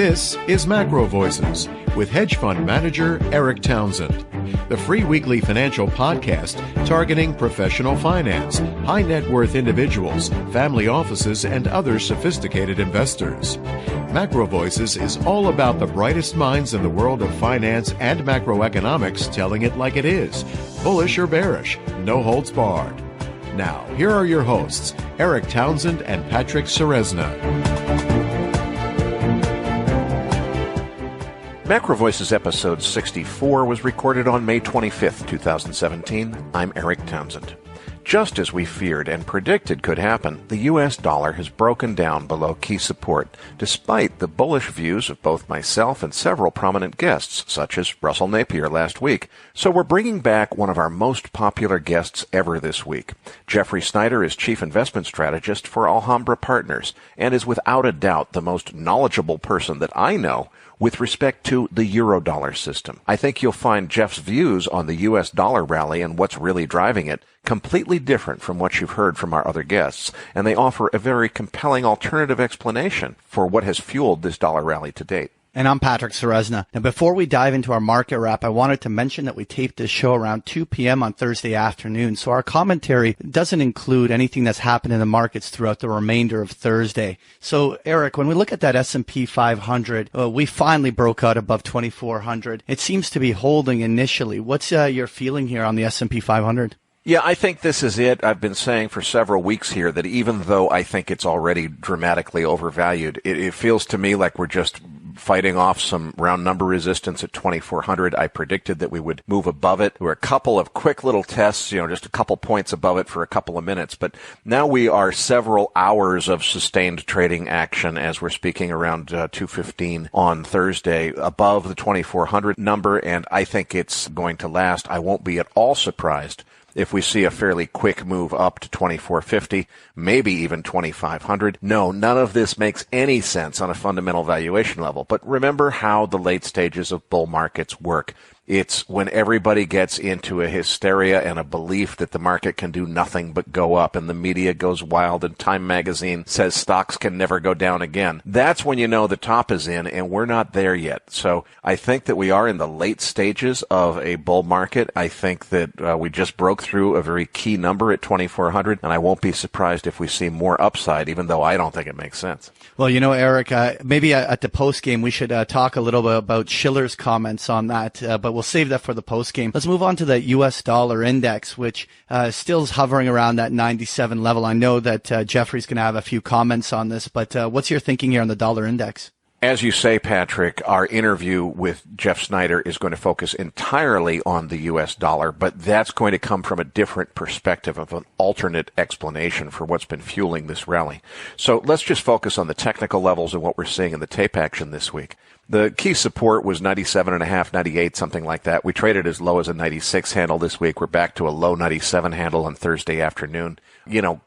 This is Macro Voices with hedge fund manager Eric Townsend, the free weekly financial podcast targeting professional finance, high net worth individuals, family offices, and other sophisticated investors. Macro Voices is all about the brightest minds in the world of finance and macroeconomics telling it like it is, bullish or bearish, no holds barred. Now, here are your hosts, Eric Townsend and Patrick Ceresna. Macro Voices episode 64 was recorded on May 25th, 2017. I'm Eric Townsend. Just as we feared and predicted could happen, the U.S. dollar has broken down below key support, despite the bullish views of both myself and several prominent guests, such as Russell Napier last week. So we're bringing back one of our most popular guests ever this week. Jeffrey Snider is Chief Investment Strategist for Alhambra Partners, and is without a doubt the most knowledgeable person that I know with respect to the Eurodollar system. I think you'll find Jeff's views on the U.S. dollar rally and what's really driving it completely different from what you've heard from our other guests, and they offer a very compelling alternative explanation for what has fueled this dollar rally to date. And I'm Patrick Ceresna. Now, before we dive into our market wrap, I wanted to mention that we taped this show around 2 p.m. on Thursday afternoon, so our commentary doesn't include anything that's happened in the markets throughout the remainder of Thursday. So, Eric, when we look at that S&P 500, we finally broke out above 2,400. It seems to be holding initially. What's your feeling here on the S&P 500? Yeah, I think this is it. I've been saying for several weeks here that even though I think it's already dramatically overvalued, it feels to me like we're just fighting off some round number resistance at 2,400. I predicted that we would move above it. There were a couple of quick little tests, just a couple points above it for a couple of minutes. But now we are several hours of sustained trading action as we're speaking around 2:15 on Thursday above the 2,400 number, and I think it's going to last. I won't be at all surprised if we see a fairly quick move up to 2,450, maybe even 2,500. No, none of this makes any sense on a fundamental valuation level. But remember how the late stages of bull markets work. It's when everybody gets into a hysteria and a belief that the market can do nothing but go up, and the media goes wild, and Time magazine says stocks can never go down again. That's when you know the top is in, and we're not there yet. So I think that we are in the late stages of a bull market. I think that we just broke through a very key number at 2,400, and I won't be surprised if we see more upside, even though I don't think it makes sense. Well, Eric, maybe at the postgame we should talk a little bit about Shiller's comments on that, but we'll save that for the postgame. Let's move on to the U.S. dollar index, which still is hovering around that 97 level. I know that Jeffrey's going to have a few comments on this, but what's your thinking here on the dollar index? As you say, Patrick, our interview with Jeff Snider is going to focus entirely on the U.S. dollar, but that's going to come from a different perspective of an alternate explanation for what's been fueling this rally. So let's just focus on the technical levels and what we're seeing in the tape action this week. The key support was 97.5, 98, something like that. We traded as low as a 96 handle this week. We're back to a low 97 handle on Thursday afternoon.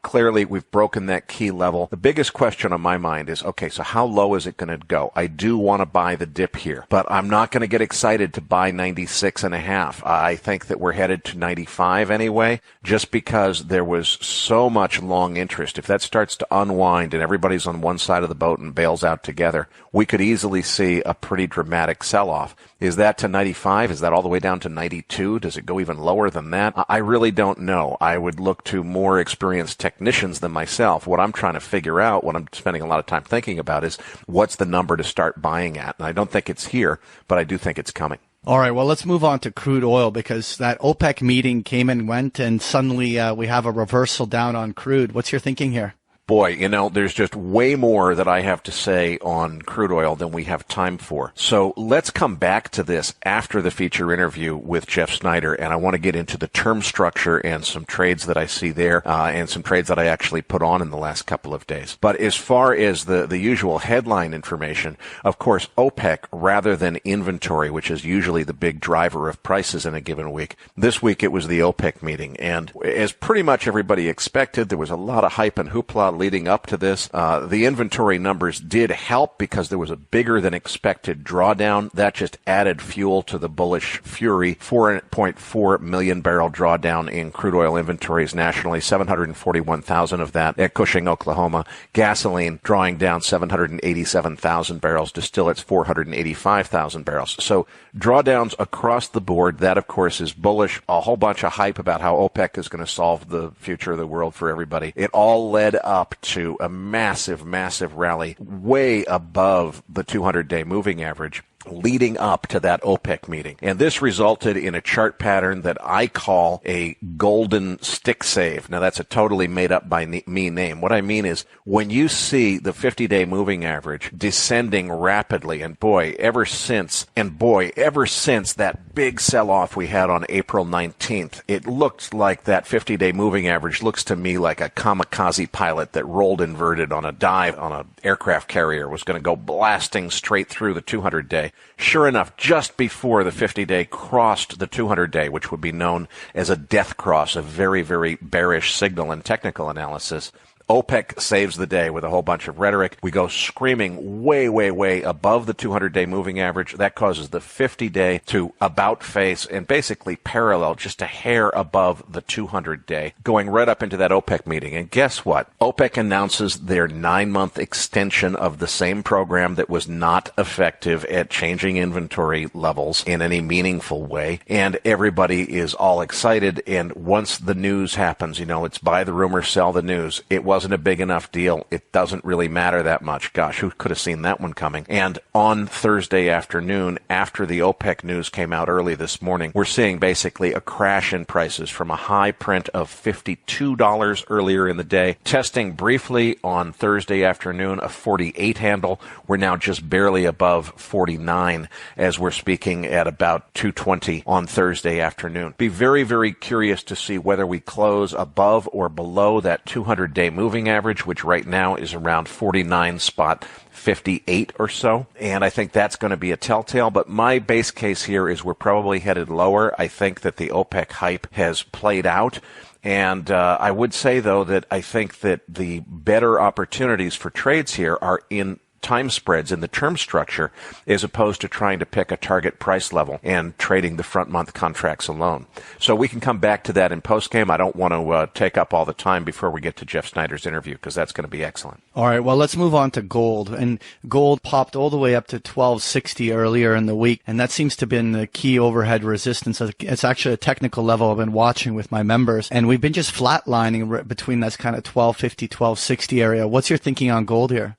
Clearly we've broken that key level. The biggest question on my mind is, okay, so how low is it going to go? I do want to buy the dip here, but I'm not going to get excited to buy 96.5. I think that we're headed to 95 anyway, just because there was so much long interest. If that starts to unwind and everybody's on one side of the boat and bails out together, we could easily see a pretty dramatic sell-off. Is that to 95? Is that all the way down to 92? Does it go even lower than that? I really don't know. I would look to more experienced technicians than myself. What I'm trying to figure out, what I'm spending a lot of time thinking about, is what's the number to start buying at? And I don't think it's here, but I do think it's coming. All right, well, let's move on to crude oil, because that OPEC meeting came and went, and suddenly we have a reversal down on crude. What's your thinking here? Boy, there's just way more that I have to say on crude oil than we have time for. So let's come back to this after the feature interview with Jeff Snider, and I want to get into the term structure and some trades that I see there, and some trades that I actually put on in the last couple of days. But as far as the usual headline information, of course, OPEC rather than inventory, which is usually the big driver of prices in a given week. This week it was the OPEC meeting, and as pretty much everybody expected, there was a lot of hype and hoopla, leading up to this. The inventory numbers did help because there was a bigger than expected drawdown. That just added fuel to the bullish fury. 4.4 million barrel drawdown in crude oil inventories nationally, 741,000 of that at Cushing, Oklahoma. Gasoline drawing down 787,000 barrels. Distillates 485,000 barrels. So drawdowns across the board. That, of course, is bullish. A whole bunch of hype about how OPEC is going to solve the future of the world for everybody. It all led up to a massive, massive rally way above the 200-day moving average, leading up to that OPEC meeting. And this resulted in a chart pattern that I call a golden stick save. Now, that's a totally made up by me name. What I mean is when you see the 50-day moving average descending rapidly, and ever since that big sell-off we had on April 19th, it looked like that 50-day moving average looks to me like a kamikaze pilot that rolled inverted on a dive on an aircraft carrier, was going to go blasting straight through the 200-day. Sure enough, just before the 50-day crossed the 200-day, which would be known as a death cross, a very, very bearish signal in technical analysis, OPEC saves the day with a whole bunch of rhetoric. We go screaming way, way, way above the 200-day moving average. That causes the 50-day to about face and basically parallel, just a hair above the 200-day, going right up into that OPEC meeting. And guess what? OPEC announces their 9-month extension of the same program that was not effective at changing inventory levels in any meaningful way. And everybody is all excited. And once the news happens, it's buy the rumor, sell the news. It wasn't a big enough deal. It doesn't really matter that much. Gosh, who could have seen that one coming? And on Thursday afternoon, after the OPEC news came out early this morning, we're seeing basically a crash in prices from a high print of $52 earlier in the day, testing briefly on Thursday afternoon a 48 handle. We're now just barely above 49 as we're speaking at about 220 on Thursday afternoon. Be very, very curious to see whether we close above or below that 200-day moving average, which right now is around 49.58 or so. And I think that's going to be a telltale. But my base case here is we're probably headed lower. I think that the OPEC hype has played out. And I would say, though, that I think that the better opportunities for trades here are in time spreads in the term structure as opposed to trying to pick a target price level and trading the front month contracts alone. So we can come back to that in postgame. I don't want to take up all the time before we get to Jeff Snider's interview because that's going to be excellent. All right, well, let's move on to gold. And gold popped all the way up to $1,260 earlier in the week, and that seems to have been the key overhead resistance. It's actually a technical level I've been watching with my members, and we've been just flatlining between that kind of $1,250, $1,260 area. What's your thinking on gold here?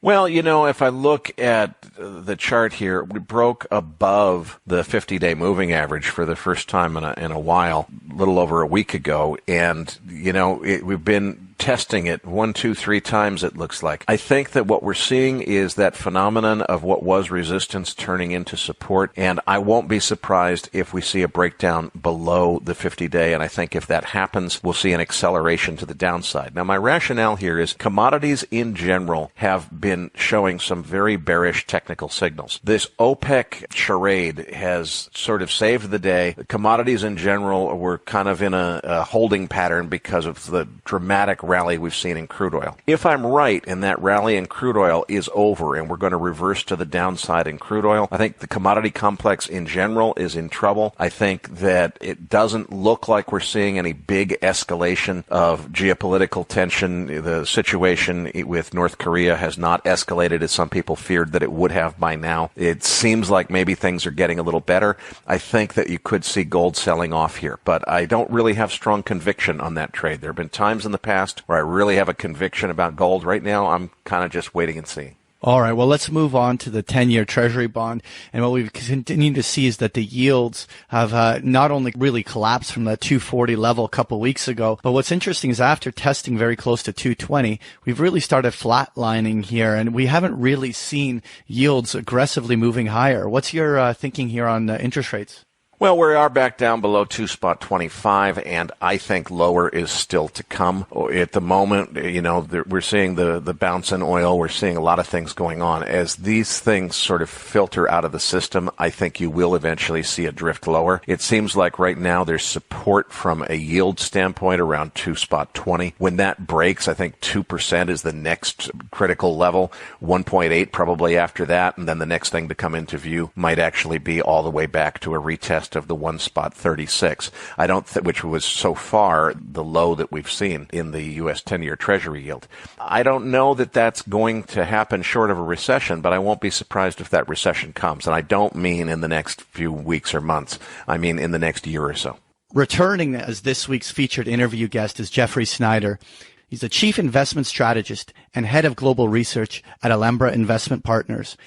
Well, if I look at the chart here, we broke above the 50-day moving average for the first time in a while, a little over a week ago. And, we've been testing it 1, 2, 3 times, it looks like. I think that what we're seeing is that phenomenon of what was resistance turning into support, and I won't be surprised if we see a breakdown below the 50-day, and I think if that happens, we'll see an acceleration to the downside. Now, my rationale here is commodities in general have been showing some very bearish technical signals. This OPEC charade has sort of saved the day. Commodities in general were kind of in a holding pattern because of the dramatic rally we've seen in crude oil. If I'm right and that rally in crude oil is over and we're going to reverse to the downside in crude oil, I think the commodity complex in general is in trouble. I think that it doesn't look like we're seeing any big escalation of geopolitical tension. The situation with North Korea has not escalated as some people feared that it would have by now. It seems like maybe things are getting a little better. I think that you could see gold selling off here, but I don't really have strong conviction on that trade. There have been times in the past where I really have a conviction about gold. Right now, I'm kind of just waiting and seeing. All right, well, let's move on to the 10-year Treasury bond. And what we've continued to see is that the yields have not only really collapsed from the 240 level a couple weeks ago, but what's interesting is after testing very close to 220, we've really started flatlining here, and we haven't really seen yields aggressively moving higher. What's your thinking here on interest rates? Well, we are back down below 2.25, and I think lower is still to come. At the moment, we're seeing the bounce in oil. We're seeing a lot of things going on. As these things sort of filter out of the system, I think you will eventually see a drift lower. It seems like right now there's support from a yield standpoint around 2.20. When that breaks, I think 2% is the next critical level, 1.8 probably after that, and then the next thing to come into view might actually be all the way back to a retest of the 1.36, which was so far the low that we've seen in the U.S. 10-year Treasury yield. I don't know that that's going to happen short of a recession, but I won't be surprised if that recession comes. And I don't mean in the next few weeks or months. I mean in the next year or so. Returning as this week's featured interview guest is Jeffrey Snider. He's the chief investment strategist and head of global research at Alhambra Investment Partners.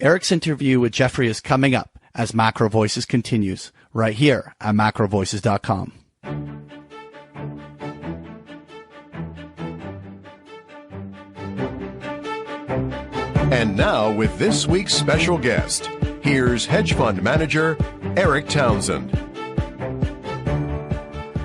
Eric's interview with Jeffrey is coming up as Macro Voices continues, right here at macrovoices.com. And now with this week's special guest, here's hedge fund manager Eric Townsend.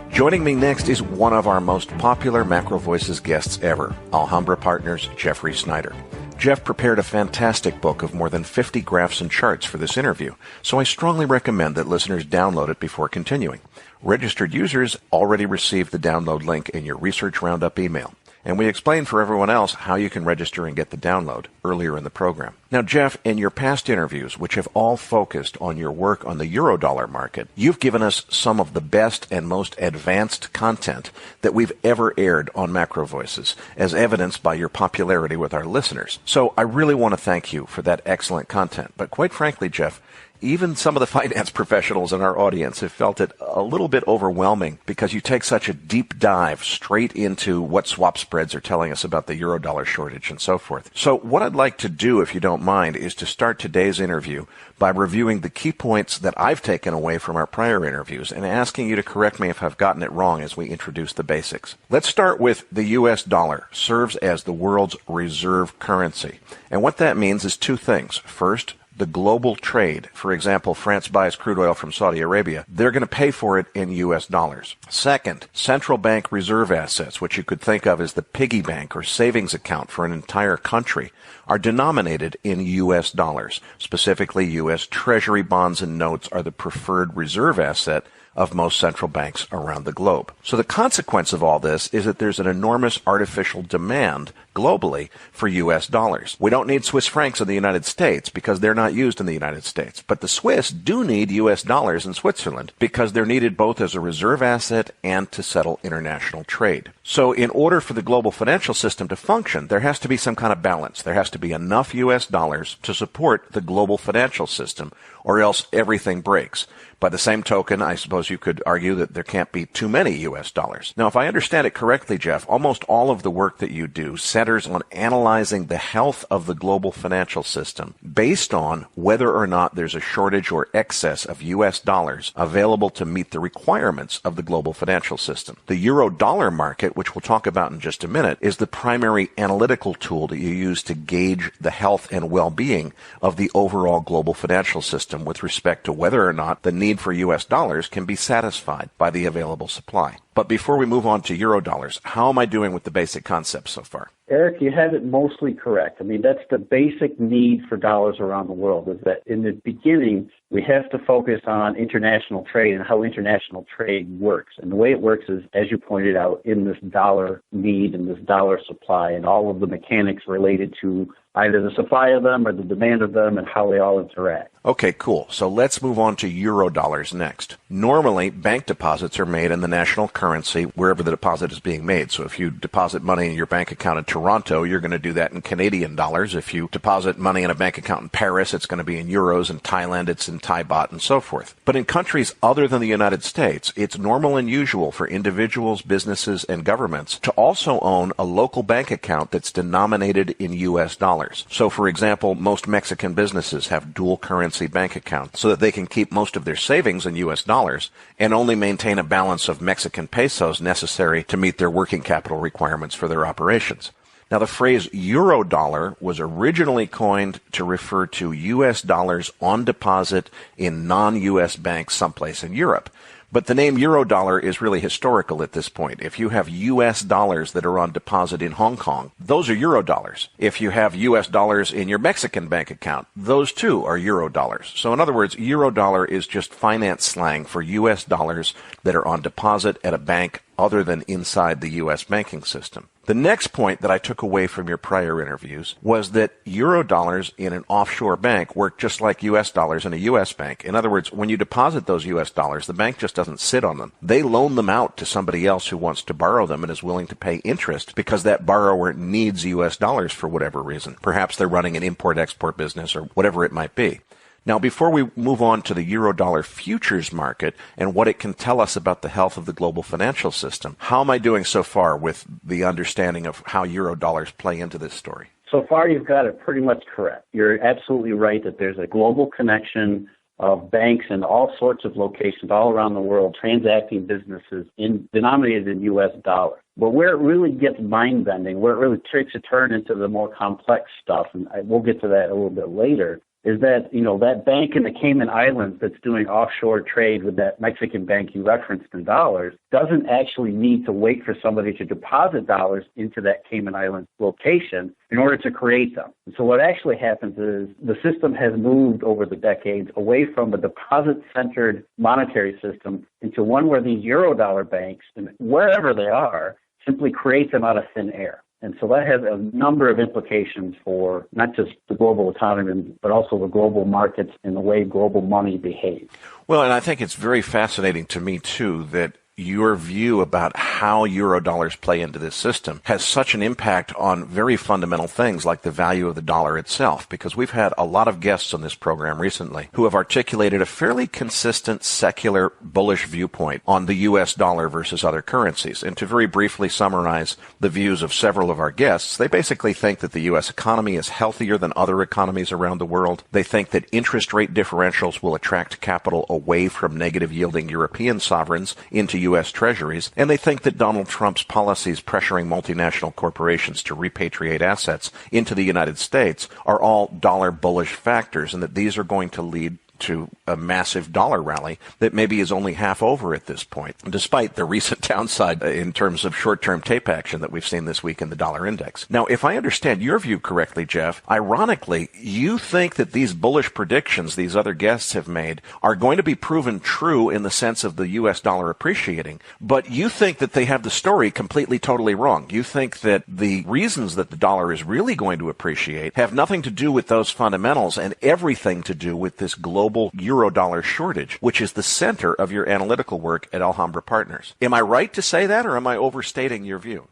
Joining me next is one of our most popular Macro Voices guests ever, Alhambra Partners' Jeffrey Snider. Jeff prepared a fantastic book of more than 50 graphs and charts for this interview, so I strongly recommend that listeners download it before continuing. Registered users already received the download link in your Research Roundup email, and we explained for everyone else how you can register and get the download earlier in the program. Now, Jeff, in your past interviews, which have all focused on your work on the Eurodollar market, you've given us some of the best and most advanced content that we've ever aired on Macro Voices, as evidenced by your popularity with our listeners. So I really want to thank you for that excellent content. But quite frankly, Jeff, even some of the finance professionals in our audience have felt it a little bit overwhelming because you take such a deep dive straight into what swap spreads are telling us about the Eurodollar shortage and so forth. So what I'd like to do, if you don't mind, is to start today's interview by reviewing the key points that I've taken away from our prior interviews and asking you to correct me if I've gotten it wrong as we introduce the basics. Let's start with the U.S. dollar serves as the world's reserve currency. And what that means is two things. First, the global trade. For example, France buys crude oil from Saudi Arabia. They're going to pay for it in U.S. dollars. Second, central bank reserve assets, which you could think of as the piggy bank or savings account for an entire country, are denominated in U.S. dollars. Specifically, U.S. Treasury bonds and notes are the preferred reserve asset of most central banks around the globe. So the consequence of all this is that there's an enormous artificial demand globally for U.S. dollars. We don't need Swiss francs in the United States because they're not used in the United States. But the Swiss do need U.S. dollars in Switzerland because they're needed both as a reserve asset and to settle international trade. So in order for the global financial system to function, there has to be some kind of balance. There has to be enough U.S. dollars to support the global financial system, or else everything breaks. By the same token, I suppose you could argue that there can't be too many U.S. dollars. Now, if I understand it correctly, Jeff, almost all of the work that you do centers on analyzing the health of the global financial system based on whether or not there's a shortage or excess of U.S. dollars available to meet the requirements of the global financial system. The euro-dollar market, which we'll talk about in just a minute, is the primary analytical tool that you use to gauge the health and well-being of the overall global financial system with respect to whether or not the need for U.S. dollars can be satisfied by the available supply. But before we move on to Eurodollars, how am I doing with the basic concepts so far? Eric, you have it mostly correct. I mean, that's the basic need for dollars around the world, is that in the beginning, we have to focus on international trade and how international trade works. And the way it works is, as you pointed out, in this dollar need and this dollar supply and all of the mechanics related to either the supply of them or the demand of them and how they all interact. Okay, cool. So let's move on to Eurodollars next. Normally, bank deposits are made in the national currency wherever the deposit is being made. So if you deposit money in your bank account in Toronto, you're going to do that in Canadian dollars. If you deposit money in a bank account in Paris, it's going to be in euros. In Thailand, it's in Thai baht and so forth. But in countries other than the United States, it's normal and usual for individuals, businesses, and governments to also own a local bank account that's denominated in U.S. dollars. So, for example, most Mexican businesses have dual currency bank accounts so that they can keep most of their savings in U.S. dollars and only maintain a balance of Mexican pesos necessary to meet their working capital requirements for their operations. Now, the phrase eurodollar was originally coined to refer to U.S. dollars on deposit in non-U.S. banks someplace in Europe. But the name eurodollar is really historical at this point. If you have U.S. dollars that are on deposit in Hong Kong, those are eurodollars. If you have U.S. dollars in your Mexican bank account, those too are eurodollars. So in other words, eurodollar is just finance slang for U.S. dollars that are on deposit at a bank other than inside the U.S. banking system. The next point that I took away from your prior interviews was that eurodollars in an offshore bank work just like U.S. dollars in a U.S. bank. In other words, when you deposit those U.S. dollars, the bank just doesn't sit on them. They loan them out to somebody else who wants to borrow them and is willing to pay interest because that borrower needs U.S. dollars for whatever reason. Perhaps they're running an import-export business or whatever it might be. Now, before we move on to the eurodollar futures market and what it can tell us about the health of the global financial system, how am I doing so far with the understanding of how eurodollars play into this story? So far, you've got it pretty much correct. You're absolutely right that there's a global connection of banks in all sorts of locations all around the world transacting businesses denominated in U.S. dollars. But where it really gets mind-bending, where it really takes a turn into the more complex stuff, and we'll get to that a little bit later, is that, that bank in the Cayman Islands that's doing offshore trade with that Mexican bank you referenced in dollars doesn't actually need to wait for somebody to deposit dollars into that Cayman Islands location in order to create them. And so what actually happens is the system has moved over the decades away from a deposit-centered monetary system into one where these eurodollar banks, and wherever they are, simply create them out of thin air. And so that has a number of implications for not just the global economy, but also the global markets and the way global money behaves. Well, and I think it's very fascinating to me, too, that your view about how eurodollars play into this system has such an impact on very fundamental things like the value of the dollar itself, because we've had a lot of guests on this program recently who have articulated a fairly consistent secular bullish viewpoint on the U.S. dollar versus other currencies. And to very briefly summarize the views of several of our guests, they basically think that the U.S. economy is healthier than other economies around the world. They think that interest rate differentials will attract capital away from negative yielding European sovereigns into U.S. treasuries, and they think that Donald Trump's policies pressuring multinational corporations to repatriate assets into the United States are all dollar bullish factors, and that these are going to lead to a massive dollar rally that maybe is only half over at this point, despite the recent downside in terms of short-term tape action that we've seen this week in the dollar index. Now, if I understand your view correctly, Jeff, ironically, you think that these bullish predictions these other guests have made are going to be proven true in the sense of the U.S. dollar appreciating, but you think that they have the story completely, totally wrong. You think that the reasons that the dollar is really going to appreciate have nothing to do with those fundamentals and everything to do with this global eurodollar shortage, which is the center of your analytical work at Alhambra Partners. Am I right to say that, or am I overstating your view?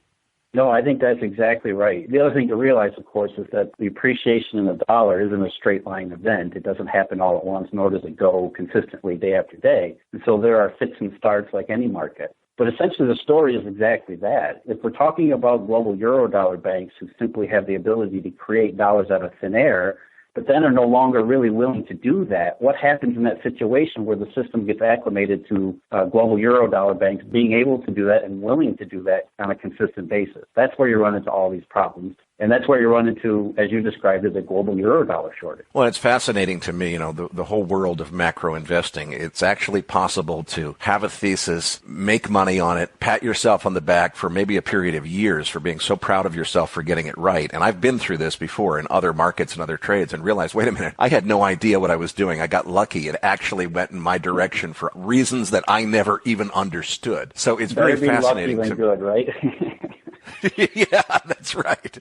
No, I think that's exactly right. The other thing to realize, of course, is that the appreciation in the dollar isn't a straight line event. It doesn't happen all at once, nor does it go consistently day after day. And so there are fits and starts like any market. But essentially the story is exactly that. If we're talking about global eurodollar banks who simply have the ability to create dollars out of thin air, but then are no longer really willing to do that, what happens in that situation where the system gets acclimated to global eurodollar banks being able to do that and willing to do that on a consistent basis? That's where you run into all these problems. And that's where you run into, as you described it, the global eurodollar shortage. Well, it's fascinating to me, the whole world of macro investing. It's actually possible to have a thesis, make money on it, pat yourself on the back for maybe a period of years for being so proud of yourself for getting it right. And I've been through this before in other markets and other trades and realized, wait a minute, I had no idea what I was doing. I got lucky. It actually went in my direction for reasons that I never even understood. So it's very fascinating. Lucky than good, right? Yeah, that's right.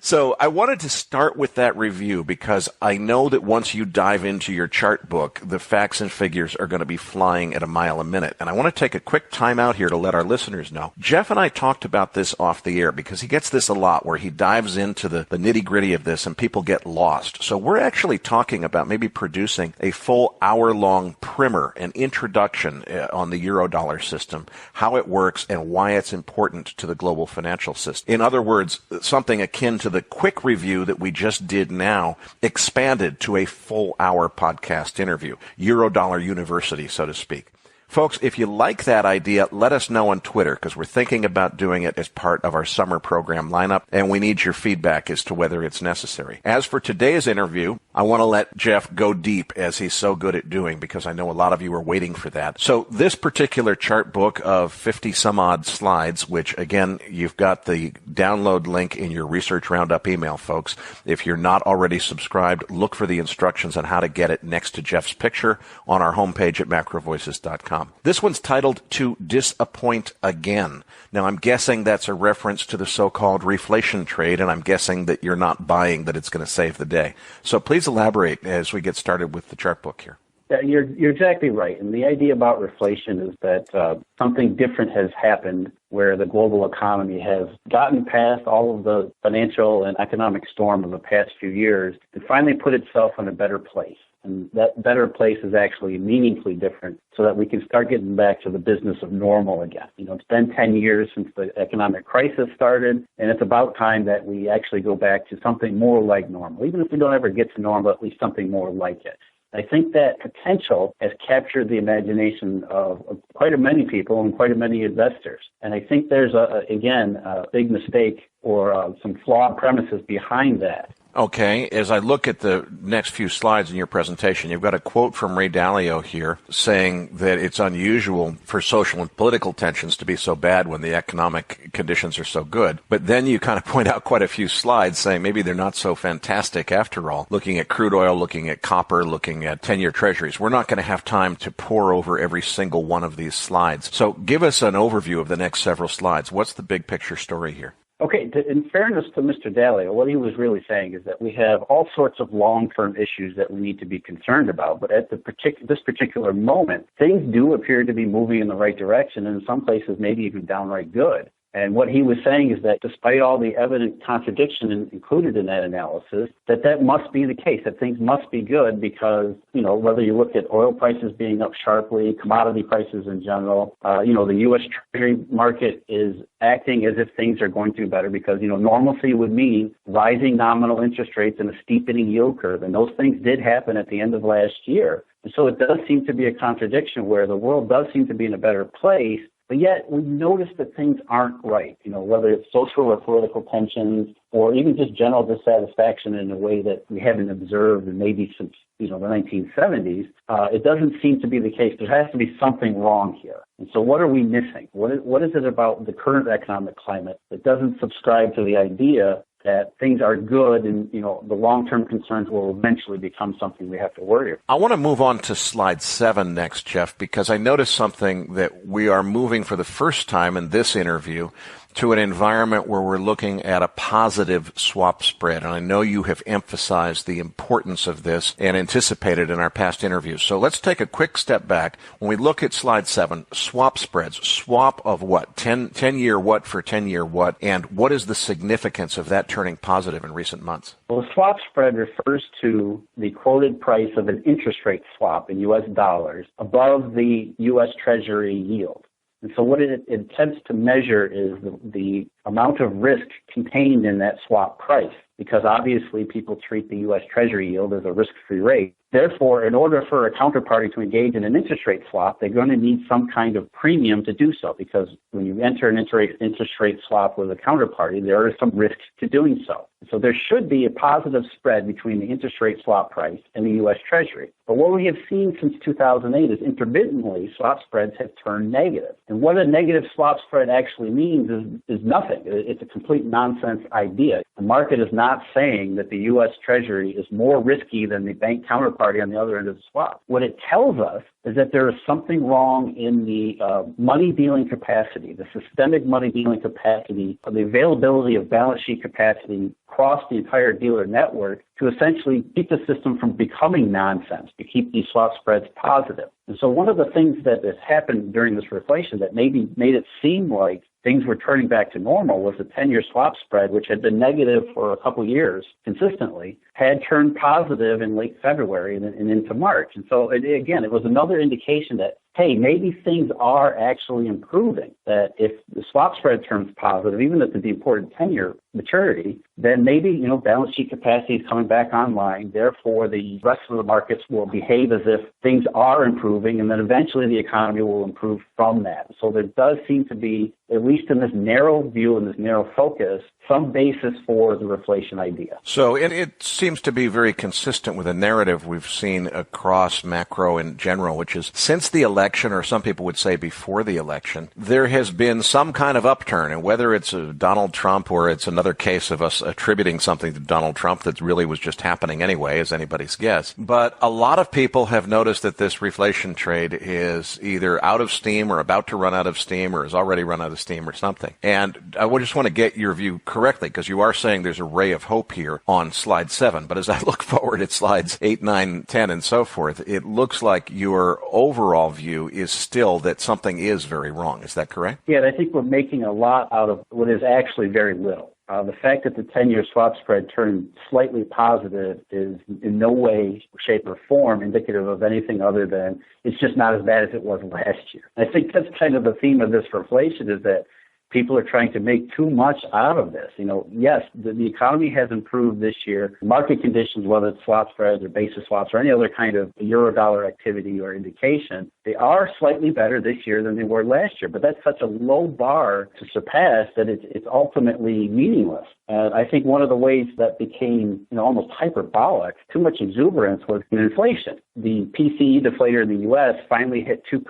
So I wanted to start with that review because I know that once you dive into your chart book, the facts and figures are going to be flying at a mile a minute. And I want to take a quick time out here to let our listeners know. Jeff and I talked about this off the air because he gets this a lot where he dives into the nitty-gritty of this and people get lost. So we're actually talking about maybe producing a full hour-long primer, an introduction on the eurodollar system, how it works and why it's important to the global financial system. In other words, something akin to the quick review that we just did now, expanded to a full hour podcast interview, Eurodollar University, so to speak. Folks, if you like that idea, let us know on Twitter, because we're thinking about doing it as part of our summer program lineup, and we need your feedback as to whether it's necessary. As for today's interview, I want to let Jeff go deep, as he's so good at doing, because I know a lot of you are waiting for that. So this particular chart book of 50 some odd slides, which again, you've got the download link in your Research Roundup email, folks. If you're not already subscribed, look for the instructions on how to get it next to Jeff's picture on our homepage at macrovoices.com. This one's titled To Disappoint Again. Now, I'm guessing that's a reference to the so-called reflation trade, and I'm guessing that you're not buying that it's going to save the day. So please elaborate as we get started with the chart book here. Yeah, you're exactly right. And the idea about reflation is that something different has happened where the global economy has gotten past all of the financial and economic storm of the past few years and finally put itself in a better place. And that better place is actually meaningfully different so that we can start getting back to the business of normal again. It's been 10 years since the economic crisis started, and it's about time that we actually go back to something more like normal. Even if we don't ever get to normal, at least something more like it. I think that potential has captured the imagination of quite a many people and quite a many investors. And I think there's, a big mistake or some flawed premises behind that. Okay, as I look at the next few slides in your presentation, you've got a quote from Ray Dalio here saying that it's unusual for social and political tensions to be so bad when the economic conditions are so good. But then you kind of point out quite a few slides saying maybe they're not so fantastic after all, looking at crude oil, looking at copper, looking at 10-year treasuries. We're not going to have time to pour over every single one of these slides. So give us an overview of the next several slides. What's the big picture story here? Okay, in fairness to Mr. Dalio, what he was really saying is that we have all sorts of long-term issues that we need to be concerned about, but at this particular moment, things do appear to be moving in the right direction, and in some places maybe even downright good. And what he was saying is that despite all the evident contradiction included in that analysis, that must be the case, that things must be good because, whether you look at oil prices being up sharply, commodity prices in general, the U.S. Treasury market is acting as if things are going to be better because, normalcy would mean rising nominal interest rates and a steepening yield curve. And those things did happen at the end of last year. And so it does seem to be a contradiction where the world does seem to be in a better place. But yet we notice that things aren't right, whether it's social or political tensions or even just general dissatisfaction in a way that we haven't observed in maybe since, the 1970s. It doesn't seem to be the case. There has to be something wrong here. And so what are we missing? What is it about the current economic climate that doesn't subscribe to the idea that things are good and, the long-term concerns will eventually become something we have to worry about? I want to move on to slide 7 next, Jeff, because I noticed something that we are moving for the first time in this interview to an environment where we're looking at a positive swap spread. And I know you have emphasized the importance of this and anticipated in our past interviews. So let's take a quick step back. When we look at slide 7, swap spreads, swap of what? 10-year what for 10-year what? And what is the significance of that turning positive in recent months? Well, the swap spread refers to the quoted price of an interest rate swap in U.S. dollars above the U.S. Treasury yield. And so what it attempts to measure is the amount of risk contained in that swap price, because obviously people treat the U.S. Treasury yield as a risk-free rate. Therefore, in order for a counterparty to engage in an interest rate swap, they're going to need some kind of premium to do so, because when you enter an interest rate swap with a counterparty, there is some risk to doing so. So there should be a positive spread between the interest rate swap price and the U.S. Treasury. But what we have seen since 2008 is intermittently swap spreads have turned negative. And what a negative swap spread actually means is nothing. It's a complete nonsense idea. The market is not saying that the U.S. Treasury is more risky than the bank counterparty on the other end of the swap. What it tells us is that there is something wrong in the money dealing capacity, the systemic money dealing capacity, the availability of balance sheet capacity across the entire dealer network to essentially keep the system from becoming nonsense, to keep these swap spreads positive. And so one of the things that has happened during this reflation that maybe made it seem like things were turning back to normal was the 10-year swap spread, which had been negative for a couple years consistently, had turned positive in late February and into March. And so, it was another indication that, hey, maybe things are actually improving, that if the swap spread turns positive, even at the important 10-year maturity, then maybe, balance sheet capacity is coming back online. Therefore, the rest of the markets will behave as if things are improving, and then eventually the economy will improve from that. So there does seem to be, at least in this narrow view and this narrow focus, some basis for the reflation idea. So it seems to be very consistent with a narrative we've seen across macro in general, which is since the election, or some people would say before the election, there has been some kind of upturn. And whether it's Donald Trump or it's another case of us attributing something to Donald Trump that really was just happening anyway, is anybody's guess. But a lot of people have noticed that this reflation trade is either out of steam or about to run out of steam or has already run out of steam or something. And I just want to get your view correctly, because you are saying there's a ray of hope here on slide 7. But as I look forward at slides 8, 9, 10, and so forth, it looks like your overall view is still that something is very wrong. Is that correct? Yeah, I think we're making a lot out of what is actually very little. The fact that the 10-year swap spread turned slightly positive is in no way, shape, or form indicative of anything other than it's just not as bad as it was last year. I think that's kind of the theme of this reflation, is that people are trying to make too much out of this. Yes, the economy has improved this year. Market conditions, whether it's swap spreads or basis swaps or any other kind of euro-dollar activity or indication, they are slightly better this year than they were last year. But that's such a low bar to surpass that it's ultimately meaningless. And I think one of the ways that became, almost hyperbolic, too much exuberance, was inflation. The PCE deflator in the U.S. finally hit 2%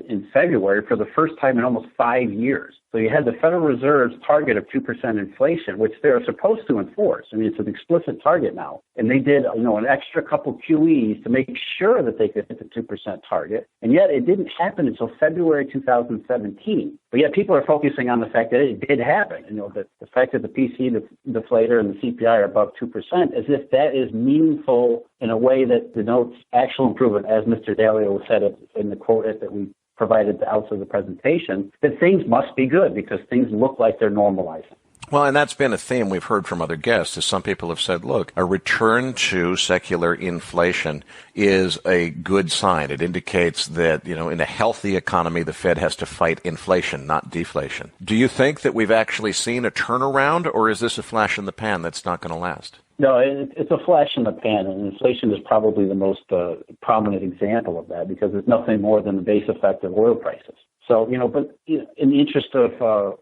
in February for the first time in almost 5 years. So you had the Federal Reserve's target of 2% inflation, which they're supposed to enforce. I mean, it's an explicit target now. And they did, an extra couple QEs to make sure that they could hit the 2% target. And yet it didn't happen until February 2017. But yet people are focusing on the fact that it did happen. That the fact that the PCE deflator and the CPI are above 2%, as if that is meaningful in a way that denotes actual improvement, as Mr. Dalio said in the quote that we provided at the outset of the presentation, that things must be good because things look like they're normalizing. Well, and that's been a theme we've heard from other guests, is some people have said, look, a return to secular inflation is a good sign. It indicates that, in a healthy economy, the Fed has to fight inflation, not deflation. Do you think that we've actually seen a turnaround, or is this a flash in the pan that's not going to last? No, it's a flash in the pan, and inflation is probably the most prominent example of that, because it's nothing more than the base effect of oil prices. So, but in the interest of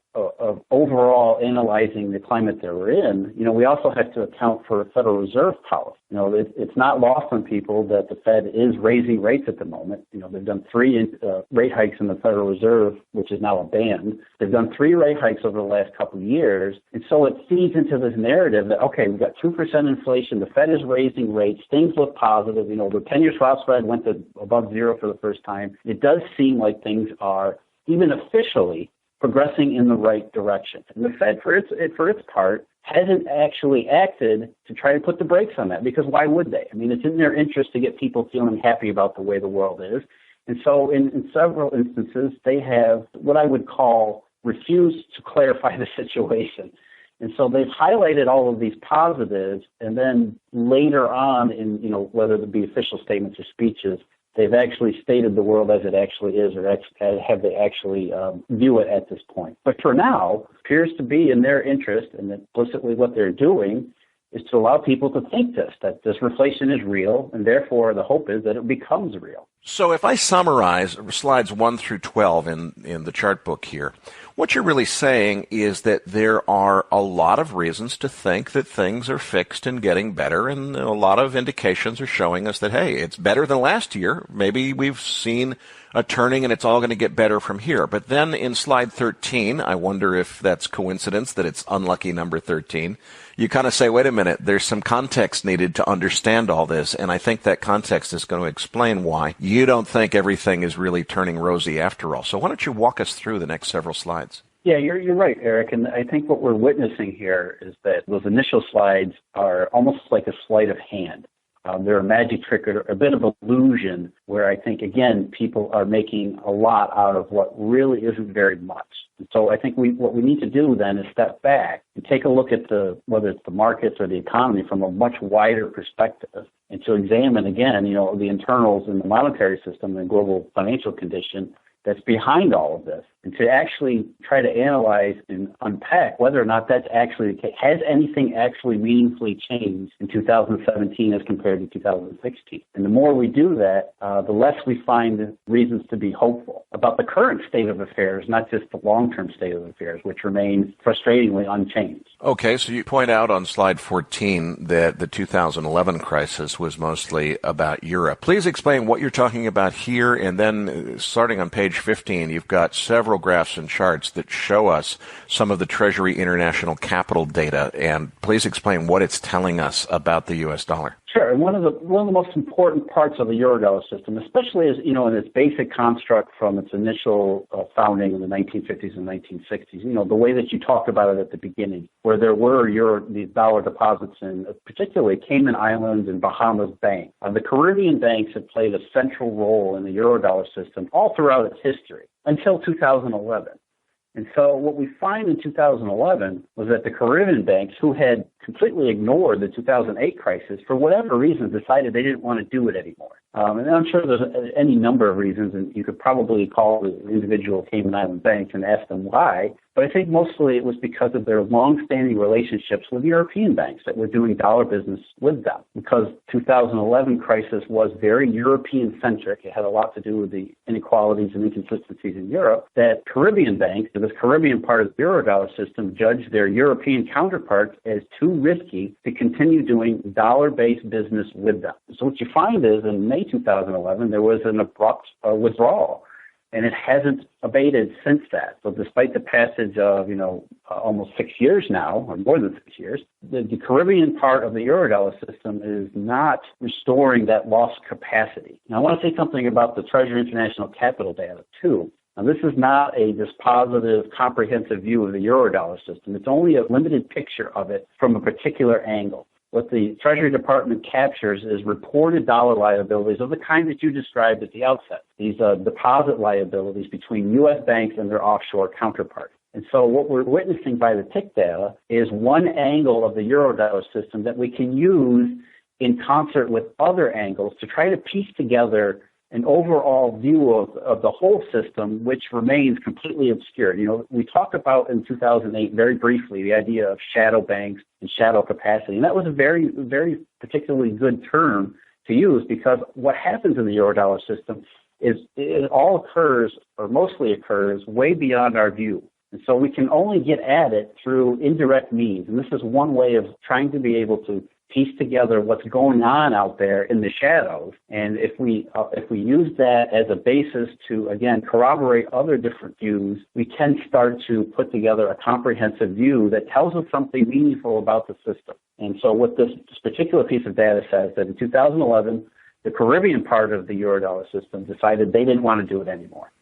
overall analyzing the climate that we're in, we also have to account for Federal Reserve policy. It's not lost on people that the Fed is raising rates at the moment. They've done 3 rate hikes in the Federal Reserve, which is now a band. They've done 3 rate hikes over the last couple of years. And so it feeds into this narrative that, okay, we've got 2% inflation. The Fed is raising rates. Things look positive. The 10-year swap spread went to above 0 for the first time. It does seem like things are, even officially, progressing in the right direction. And the Fed, for its part, hasn't actually acted to try to put the brakes on that, because why would they? I mean, it's in their interest to get people feeling happy about the way the world is. And so in several instances, they have what I would call refused to clarify the situation. And so they've highlighted all of these positives, and then later on in, whether it be official statements or speeches, they've actually stated the world as it actually is, or have they actually view it at this point. But for now, it appears to be in their interest, and implicitly what they're doing is to allow people to think that this reflation is real, and therefore the hope is that it becomes real. So if I summarize slides 1 through 12 in the chart book here, what you're really saying is that there are a lot of reasons to think that things are fixed and getting better, and a lot of indications are showing us that, hey, it's better than last year. Maybe we've seen a turning and it's all going to get better from here. But then in slide 13, I wonder if that's coincidence that it's unlucky number 13. You kind of say, wait a minute, there's some context needed to understand all this, and I think that context is going to explain why you don't think everything is really turning rosy after all. So why don't you walk us through the next several slides? Yeah, you're right, Eric. And I think what we're witnessing here is that those initial slides are almost like a sleight of hand. They're a magic trick or a bit of illusion where I think, again, people are making a lot out of what really isn't very much. And so I think what we need to do then is step back and take a look at whether it's the markets or the economy from a much wider perspective and to examine again, the internals in the monetary system and global financial condition that's behind all of this, and to actually try to analyze and unpack whether or not that's actually the case. Has anything actually meaningfully changed in 2017 as compared to 2016? And the more we do that, the less we find reasons to be hopeful about the current state of affairs, not just the long-term state of affairs, which remains frustratingly unchanged. Okay, so you point out on slide 14 that the 2011 crisis was mostly about Europe. Please explain what you're talking about here, and then starting on page 15, you've got several graphs and charts that show us some of the Treasury International Capital data, and please explain what it's telling us about the U.S. dollar. Sure, and one of the most important parts of the Eurodollar system, especially as in its basic construct from its initial founding in the 1950s and 1960s, the way that you talked about it at the beginning, where there were these dollar deposits in particularly Cayman Islands and Bahamas Bank. The Caribbean banks have played a central role in the Eurodollar system all throughout its history until 2011. And so what we find in 2011 was that the Caribbean banks, who had completely ignored the 2008 crisis, for whatever reason, decided they didn't want to do it anymore. And I'm sure there's any number of reasons, and you could probably call the individual Cayman Island banks and ask them why. But I think mostly it was because of their long-standing relationships with European banks that were doing dollar business with them. Because 2011 crisis was very European-centric. It had a lot to do with the inequalities and inconsistencies in Europe. That Caribbean banks, this Caribbean part of the Eurodollar system, judged their European counterparts as too risky to continue doing dollar-based business with them. So what you find is in May 2011, there was an abrupt withdrawal. And it hasn't abated since that. So despite the passage of, almost 6 years now, or more than 6 years, the Caribbean part of the Eurodollar system is not restoring that lost capacity. Now, I want to say something about the Treasury International Capital data, too. Now, this is not a dispositive, comprehensive view of the Eurodollar system. It's only a limited picture of it from a particular angle. What the Treasury Department captures is reported dollar liabilities of the kind that you described at the outset. These deposit liabilities between U.S. banks and their offshore counterparts. And so what we're witnessing by the TIC data is one angle of the Eurodollar system that we can use in concert with other angles to try to piece together an overall view of the whole system, which remains completely obscured. We talked about in 2008 very briefly the idea of shadow banks and shadow capacity, and that was a very, very particularly good term to use because what happens in the Eurodollar system is it all occurs, or mostly occurs, way beyond our view. And so we can only get at it through indirect means, and this is one way of trying to be able to piece together what's going on out there in the shadows. And if we use that as a basis to, again, corroborate other different views, we can start to put together a comprehensive view that tells us something meaningful about the system. And so what this particular piece of data says that in 2011, the Caribbean part of the Eurodollar system decided they didn't want to do it anymore.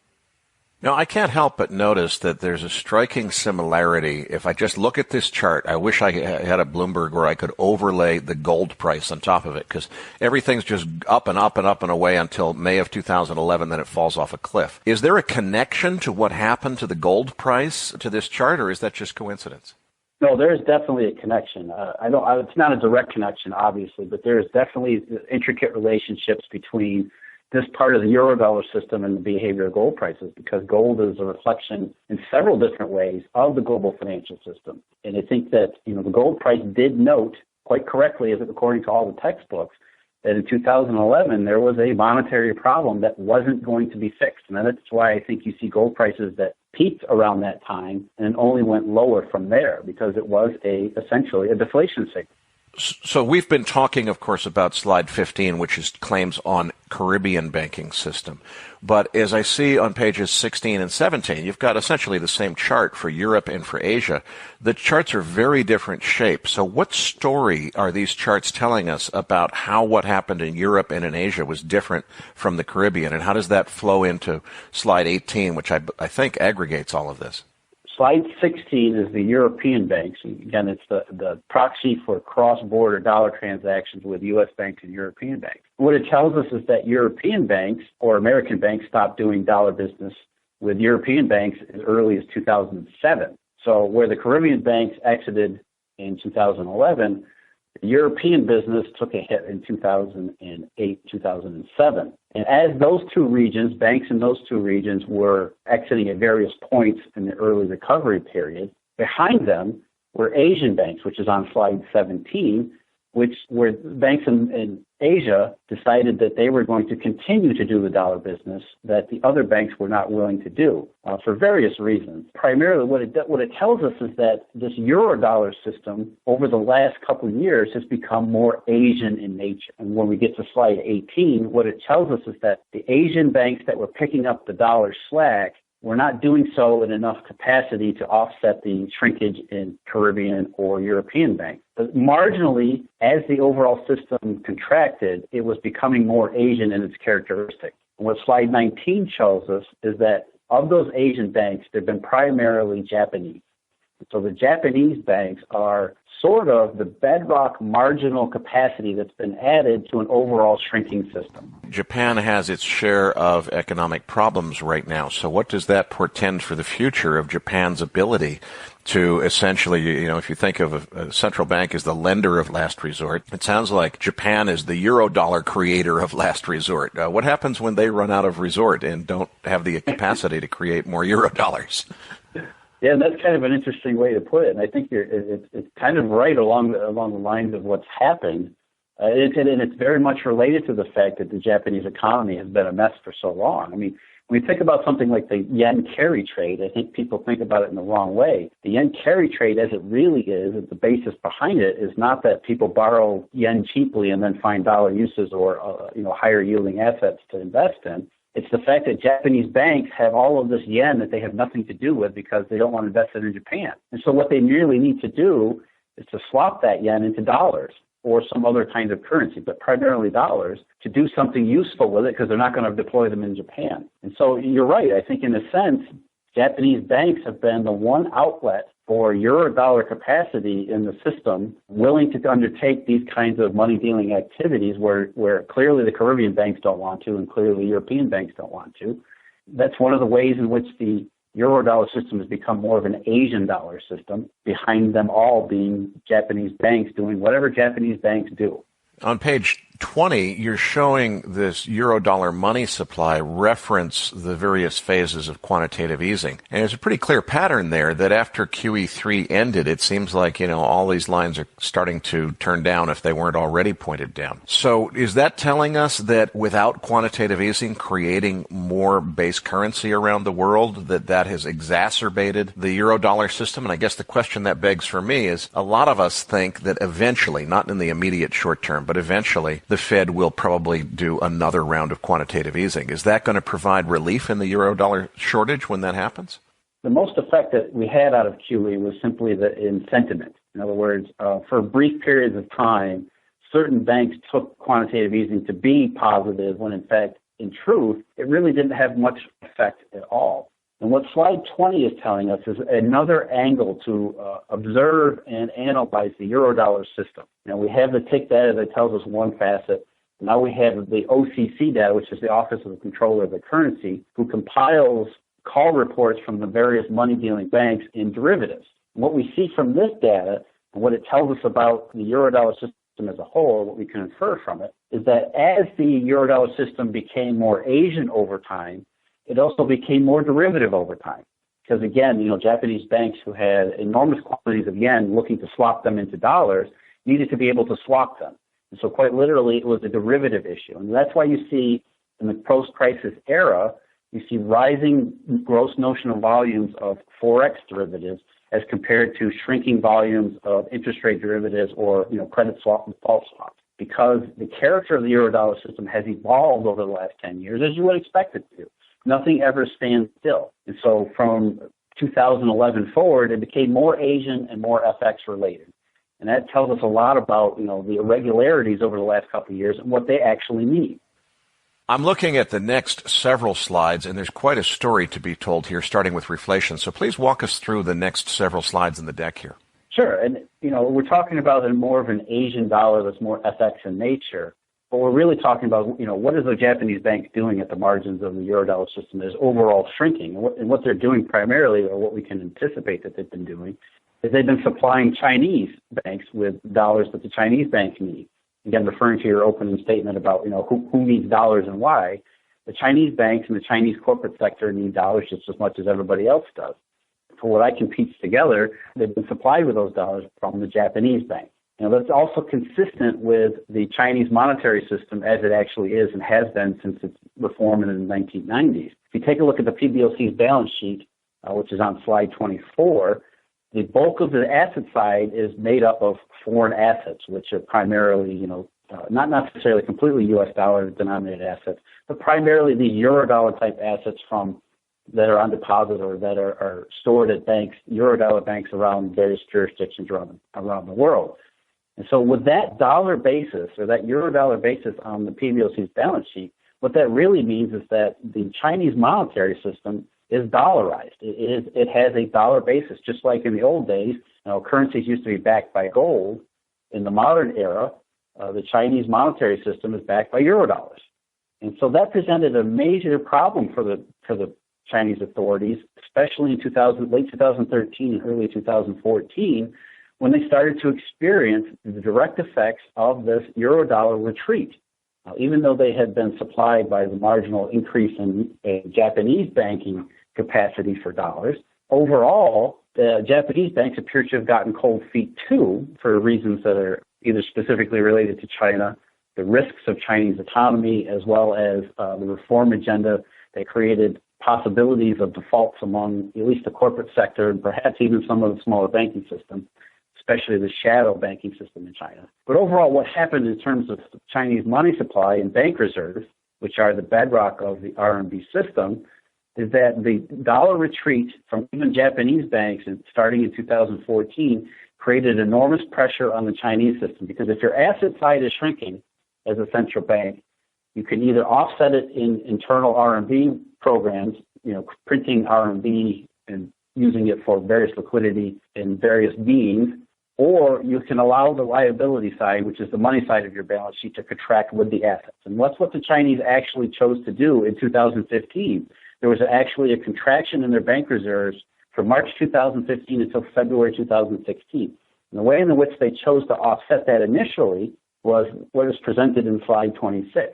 Now, I can't help but notice that there's a striking similarity. If I just look at this chart, I wish I had a Bloomberg where I could overlay the gold price on top of it, because everything's just up and up and up and away until May of 2011, then it falls off a cliff. Is there a connection to what happened to the gold price to this chart, or is that just coincidence? No, there is definitely a connection. It's not a direct connection, obviously, but there is definitely intricate relationships between this part of the Eurodollar system and the behavior of gold prices, because gold is a reflection in several different ways of the global financial system. And I think that, the gold price did note quite correctly, according to all the textbooks, that in 2011 there was a monetary problem that wasn't going to be fixed. And that's why I think you see gold prices that peaked around that time and only went lower from there, because it was essentially a deflation signal. So we've been talking, of course, about slide 15, which is claims on Caribbean banking system. But as I see on pages 16 and 17, you've got essentially the same chart for Europe and for Asia. The charts are very different shapes. So what story are these charts telling us about how what happened in Europe and in Asia was different from the Caribbean? And how does that flow into slide 18, which I think aggregates all of this? Slide 16 is the European banks. Again, it's the proxy for cross-border dollar transactions with U.S. banks and European banks. What it tells us is that European banks or American banks stopped doing dollar business with European banks as early as 2007. So where the Caribbean banks exited in 2011, The European business took a hit in 2008, 2007. And as those two regions, banks in those two regions were exiting at various points in the early recovery period, behind them were Asian banks, which is on slide 17, which were banks in Asia decided that they were going to continue to do the dollar business that the other banks were not willing to do for various reasons. Primarily, what it tells us is that this euro-dollar system over the last couple of years has become more Asian in nature. And when we get to slide 18, what it tells us is that the Asian banks that were picking up the dollar slack we're not doing so in enough capacity to offset the shrinkage in Caribbean or European banks. But marginally, as the overall system contracted, it was becoming more Asian in its characteristics. And what slide 19 shows us is that of those Asian banks, they've been primarily Japanese. So the Japanese banks are sort of the bedrock marginal capacity that's been added to an overall shrinking system. Japan has its share of economic problems right now. So what does that portend for the future of Japan's ability to essentially, if you think of a central bank as the lender of last resort, it sounds like Japan is the euro-dollar creator of last resort. What happens when they run out of resort and don't have the capacity to create more euro-dollars? Yeah, that's kind of an interesting way to put it, and I think it's kind of right along the lines of what's happened. And it's very much related to the fact that the Japanese economy has been a mess for so long. I mean, when we think about something like the yen carry trade, I think people think about it in the wrong way. The yen carry trade, as it really is, the basis behind it is not that people borrow yen cheaply and then find dollar uses or higher yielding assets to invest in. It's the fact that Japanese banks have all of this yen that they have nothing to do with because they don't want to invest it in Japan. And so what they merely need to do is to swap that yen into dollars or some other kind of currency, but primarily dollars, to do something useful with it because they're not going to deploy them in Japan. And so you're right. I think in a sense, Japanese banks have been the one outlet for euro-dollar capacity in the system willing to undertake these kinds of money-dealing activities where clearly the Caribbean banks don't want to and clearly European banks don't want to. That's one of the ways in which the euro-dollar system has become more of an Asian dollar system, behind them all being Japanese banks doing whatever Japanese banks do. On page 20, you're showing this euro-dollar money supply reference the various phases of quantitative easing. And there's a pretty clear pattern there that after QE3 ended, it seems like, all these lines are starting to turn down if they weren't already pointed down. So is that telling us that without quantitative easing creating more base currency around the world, that has exacerbated the euro-dollar system? And I guess the question that begs for me is a lot of us think that eventually, not in the immediate short term, but eventually the Fed will probably do another round of quantitative easing. Is that going to provide relief in the euro-dollar shortage when that happens? The most effect that we had out of QE was simply in sentiment. In other words, for brief periods of time, certain banks took quantitative easing to be positive when, in fact, in truth, it really didn't have much effect at all. And what slide 20 is telling us is another angle to observe and analyze the euro-dollar system. We have the tick data that tells us one facet. Now we have the OCC data, which is the Office of the Comptroller of the Currency, who compiles call reports from the various money-dealing banks in derivatives. And what we see from this data and what it tells us about the euro-dollar system as a whole, what we can infer from it, is that as the euro-dollar system became more Asian over time, it also became more derivative over time. Because again, Japanese banks who had enormous quantities of yen looking to swap them into dollars needed to be able to swap them. And so quite literally, it was a derivative issue. And that's why you see in the post-crisis era, you see rising gross notional volumes of Forex derivatives as compared to shrinking volumes of interest rate derivatives or, credit swap and default swaps. Because the character of the euro-dollar system has evolved over the last 10 years, as you would expect it to. Nothing ever stands still. And so from 2011 forward, it became more Asian and more FX related. And that tells us a lot about, the irregularities over the last couple of years and what they actually mean. I'm looking at the next several slides, and there's quite a story to be told here, starting with reflation. So please walk us through the next several slides in the deck here. Sure. And, we're talking about more of an Asian dollar that's more FX in nature. But we're really talking about, what is the Japanese banks doing at the margins of the euro-dollar system is overall shrinking. And what they're doing primarily, or what we can anticipate that they've been doing, is they've been supplying Chinese banks with dollars that the Chinese banks need. Again, referring to your opening statement about, who needs dollars and why. The Chinese banks and the Chinese corporate sector need dollars just as much as everybody else does. For what I can piece together, they've been supplied with those dollars from the Japanese banks. That's also consistent with the Chinese monetary system as it actually is and has been since its reform in the 1990s. If you take a look at the PBOC's balance sheet, which is on slide 24, the bulk of the asset side is made up of foreign assets, which are primarily, not necessarily completely U.S. dollar denominated assets, but primarily the Eurodollar type assets that are on deposit or that are stored at banks, Eurodollar banks around various jurisdictions around the world. And so with that dollar basis or that Eurodollar basis on the PBOC's balance sheet, what that really means is that the Chinese monetary system is dollarized. It has a dollar basis, just like in the old days. Currencies used to be backed by gold. In the modern era, the Chinese monetary system is backed by Eurodollars. And so that presented a major problem for the Chinese authorities, especially in late 2013 and early 2014, when they started to experience the direct effects of this Eurodollar retreat. Even though they had been supplied by the marginal increase in Japanese banking capacity for dollars, overall, the Japanese banks appear to have gotten cold feet too, for reasons that are either specifically related to China, the risks of Chinese autonomy, as well as the reform agenda that created possibilities of defaults among at least the corporate sector and perhaps even some of the smaller banking system, especially the shadow banking system in China. But overall, what happened in terms of Chinese money supply and bank reserves, which are the bedrock of the RMB system, is that the dollar retreat from even Japanese banks starting in 2014 created enormous pressure on the Chinese system, because if your asset side is shrinking as a central bank, you can either offset it in internal RMB programs, printing RMB and using it for various liquidity in various means, or you can allow the liability side, which is the money side of your balance sheet, to contract with the assets. And that's what the Chinese actually chose to do in 2015. There was actually a contraction in their bank reserves from March 2015 until February 2016. And the way in which they chose to offset that initially was what is presented in slide 26.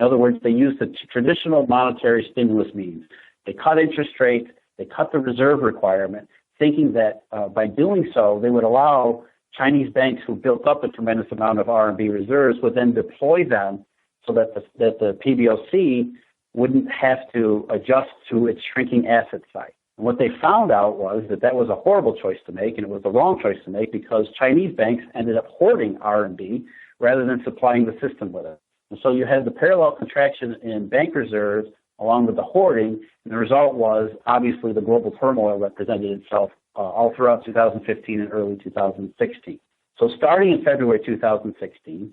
In other words, they used the traditional monetary stimulus means. They cut interest rates, they cut the reserve requirement, thinking that by doing so, they would allow Chinese banks who built up a tremendous amount of RMB reserves would then deploy them so that the PBOC wouldn't have to adjust to its shrinking asset side. And what they found out was that was a horrible choice to make, and it was the wrong choice to make, because Chinese banks ended up hoarding RMB rather than supplying the system with it. And so you had the parallel contraction in bank reserves along with the hoarding, and the result was obviously the global turmoil that presented itself all throughout 2015 and early 2016. So starting in February 2016,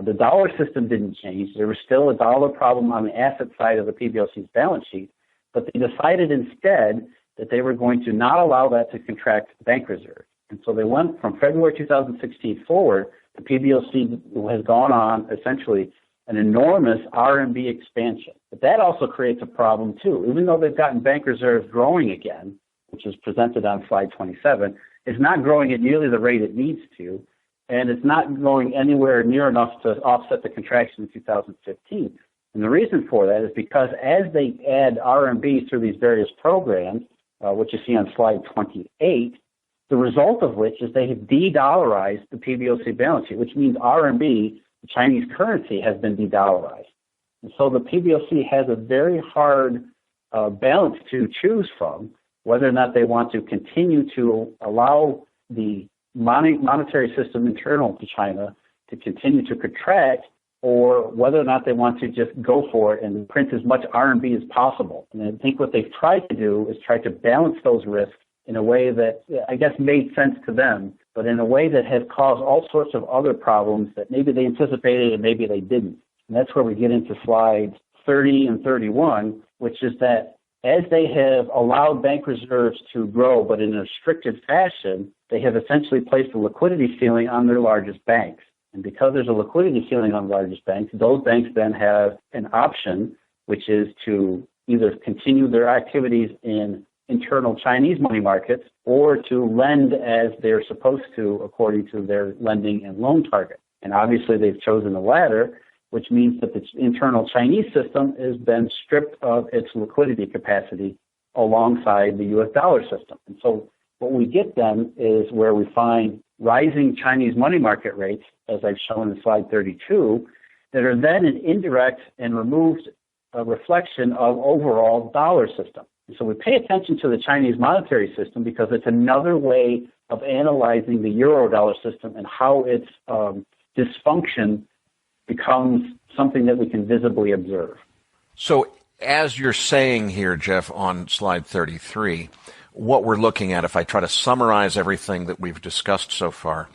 the dollar system didn't change. There was still a dollar problem on the asset side of the PBOC's balance sheet, but they decided instead that they were going to not allow that to contract bank reserves. And so they went from February 2016 forward. The PBOC has gone on essentially an enormous RMB expansion. But that also creates a problem too. Even though they've gotten bank reserves growing again, which is presented on slide 27, it's not growing at nearly the rate it needs to, and it's not going anywhere near enough to offset the contraction in 2015. And the reason for that is because as they add RMB through these various programs, which you see on slide 28, the result of which is they have de-dollarized the PBOC balance sheet, which means RMB, the Chinese currency, has been de-dollarized. And so the PBOC has a very hard balance to choose from, whether or not they want to continue to allow the monetary system internal to China to continue to contract, or whether or not they want to just go for it and print as much RMB as possible. And I think what they've tried to do is try to balance those risks in a way that I guess made sense to them, but in a way that has caused all sorts of other problems that maybe they anticipated and maybe they didn't. And that's where we get into slides 30 and 31, which is that as they have allowed bank reserves to grow, but in a restricted fashion, they have essentially placed a liquidity ceiling on their largest banks. And because there's a liquidity ceiling on the largest banks, those banks then have an option, which is to either continue their activities in internal Chinese money markets or to lend as they're supposed to according to their lending and loan target. And obviously they've chosen the latter, which means that the internal Chinese system has been stripped of its liquidity capacity alongside the U.S. dollar system. And so what we get then is where we find rising Chinese money market rates, as I've shown in slide 32, that are then an indirect and removed reflection of overall dollar system. So we pay attention to the Chinese monetary system because it's another way of analyzing the euro-dollar system and how its dysfunction becomes something that we can visibly observe. So as you're saying here, Jeff, on slide 33, what we're looking at, if I try to summarize everything that we've discussed so far,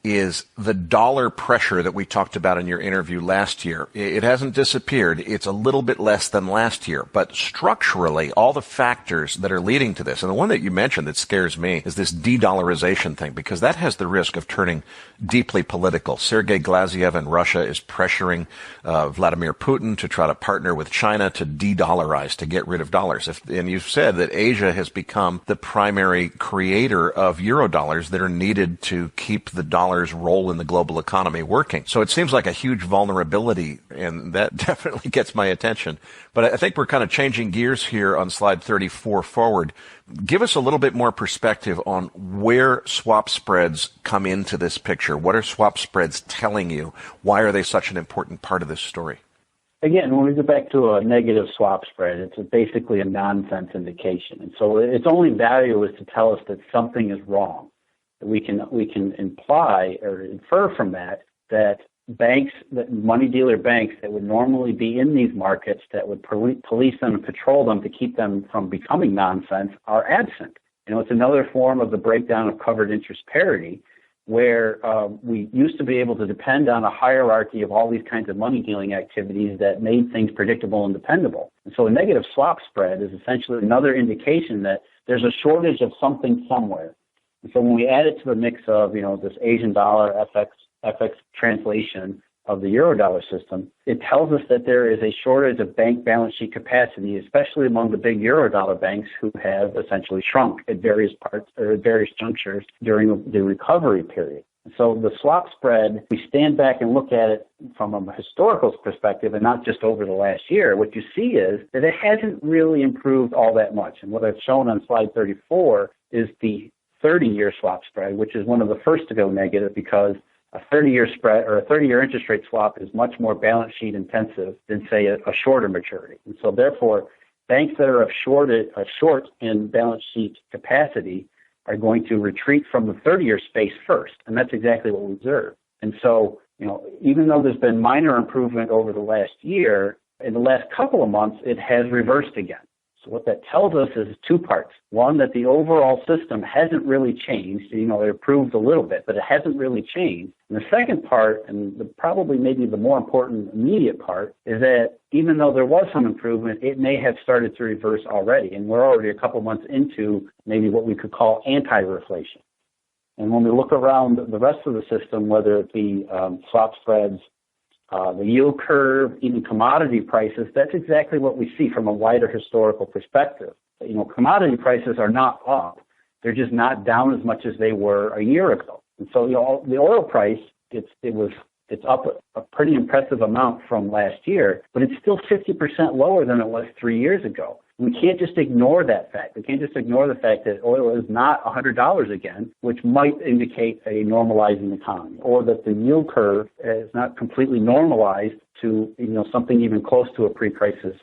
is the dollar pressure that we talked about in your interview last year. It hasn't disappeared. It's a little bit less than last year. But structurally, all the factors that are leading to this, and the one that you mentioned that scares me is this de-dollarization thing, because that has the risk of turning deeply political. Sergei Glaziev in Russia is pressuring Vladimir Putin to try to partner with China to de-dollarize, to get rid of dollars. And you've said that Asia has become the primary creator of eurodollars that are needed to keep the dollar's role in the global economy working. So it seems like a huge vulnerability, and that definitely gets my attention. But I think we're kind of changing gears here on slide 34 forward. Give us a little bit more perspective on where swap spreads come into this picture. What are swap spreads telling you? Why are they such an important part of this story? Again, when we go back to a negative swap spread, it's basically a nonsense indication. And so its only value is to tell us that something is wrong. We can imply or infer from that banks, that money dealer banks that would normally be in these markets, that would police them and patrol them to keep them from becoming nonsense, are absent. It's another form of the breakdown of covered interest parity, where we used to be able to depend on a hierarchy of all these kinds of money dealing activities that made things predictable and dependable. And so a negative swap spread is essentially another indication that there's a shortage of something somewhere. And so when we add it to the mix of, this Asian dollar FX translation of the euro-dollar system, it tells us that there is a shortage of bank balance sheet capacity, especially among the big euro-dollar banks who have essentially shrunk at various parts or at various junctures during the recovery period. So the swap spread, we stand back and look at it from a historical perspective and not just over the last year. What you see is that it hasn't really improved all that much. And what I've shown on slide 34 is the 30-year swap spread, which is one of the first to go negative because a 30-year spread or a 30-year interest rate swap is much more balance sheet intensive than, say, a shorter maturity. And so therefore, banks that are short in balance sheet capacity are going to retreat from the 30-year space first. And that's exactly what we observed. And so, even though there's been minor improvement over the last year, in the last couple of months, it has reversed again. So what that tells us is two parts. One, that the overall system hasn't really changed. It improved a little bit, but it hasn't really changed. And the second part, and probably maybe the more important immediate part, is that even though there was some improvement, it may have started to reverse already. And we're already a couple months into maybe what we could call anti-reflation. And when we look around the rest of the system, whether it be swap spreads, the yield curve, even commodity prices, that's exactly what we see from a wider historical perspective. Commodity prices are not up. They're just not down as much as they were a year ago. And so the oil price, it's up a pretty impressive amount from last year, but it's still 50% lower than it was 3 years ago. We can't just ignore that fact. We can't just ignore the fact that oil is not $100 again, which might indicate a normalizing economy, or that the yield curve is not completely normalized to, something even close to a pre-crisis.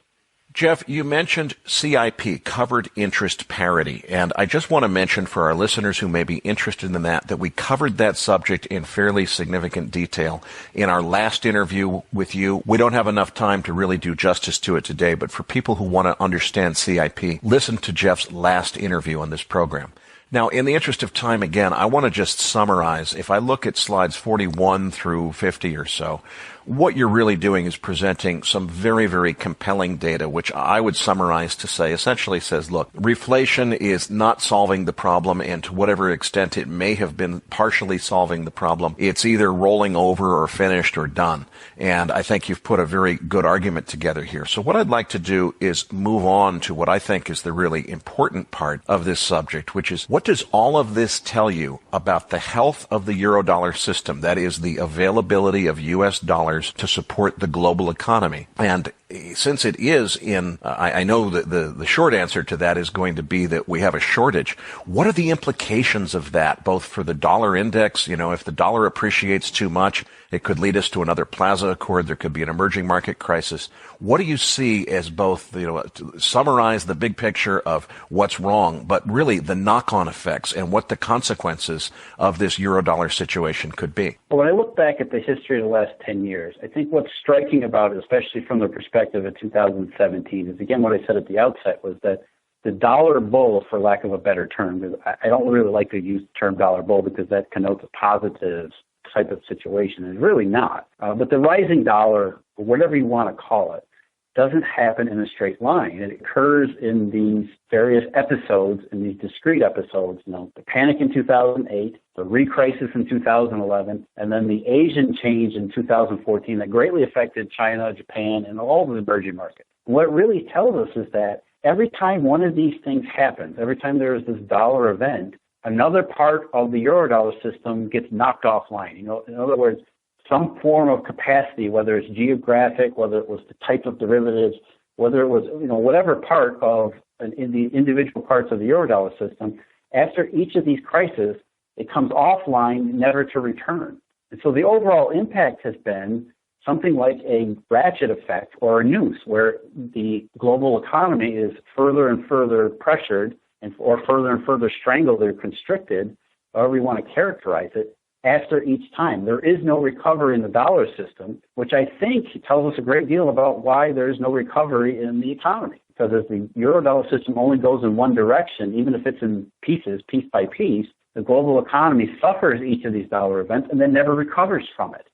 Jeff, you mentioned CIP, covered interest parity, and I just want to mention for our listeners who may be interested in that we covered that subject in fairly significant detail in our last interview with you. We don't have enough time to really do justice to it today, but for people who want to understand CIP, listen to Jeff's last interview on this program. Now, in the interest of time, again, I want to just summarize. If I look at slides 41 through 50 or so, what you're really doing is presenting some very, very compelling data, which I would summarize to say, essentially says, look, reflation is not solving the problem, and to whatever extent it may have been partially solving the problem, it's either rolling over or finished or done. And I think you've put a very good argument together here. So what I'd like to do is move on to what I think is the really important part of this subject, which is, what does all of this tell you about the health of the Eurodollar system? That is, the availability of U.S. dollars to support the global economy. And since it is I know that the short answer to that is going to be that we have a shortage. What are the implications of that, both for the dollar index? If the dollar appreciates too much, it could lead us to another Plaza Accord. There could be an emerging market crisis. What do you see as both, to summarize the big picture of what's wrong, but really the knock-on effects and what the consequences of this Eurodollar situation could be? Well, when I look back at the history of the last 10 years, I think what's striking about it, especially from the perspective of 2017, is, again, what I said at the outset was that the dollar bull, for lack of a better term, I don't really like to use the term dollar bull because that connotes a positive type of situation. It's really not. But the rising dollar, or whatever you want to call it, doesn't happen in a straight line. It occurs in these various episodes, in these discrete episodes. The panic in 2008, the re-crisis in 2011, and then the Asian change in 2014 that greatly affected China, Japan, and all of the emerging markets. What it really tells us is that every time one of these things happens, every time there is this dollar event, another part of the Eurodollar system gets knocked offline. In other words, some form of capacity, whether it's geographic, whether it was the type of derivatives, whether it was, whatever part of in the individual parts of the Eurodollar system, after each of these crises, it comes offline, never to return. And so the overall impact has been something like a ratchet effect or a noose, where the global economy is further and further pressured or further and further strangled or constricted, however you want to characterize it, after each time. There is no recovery in the dollar system, which I think tells us a great deal about why there is no recovery in the economy. Because if the Eurodollar system only goes in one direction, even if it's in pieces, piece by piece, the global economy suffers each of these dollar events and then never recovers from it.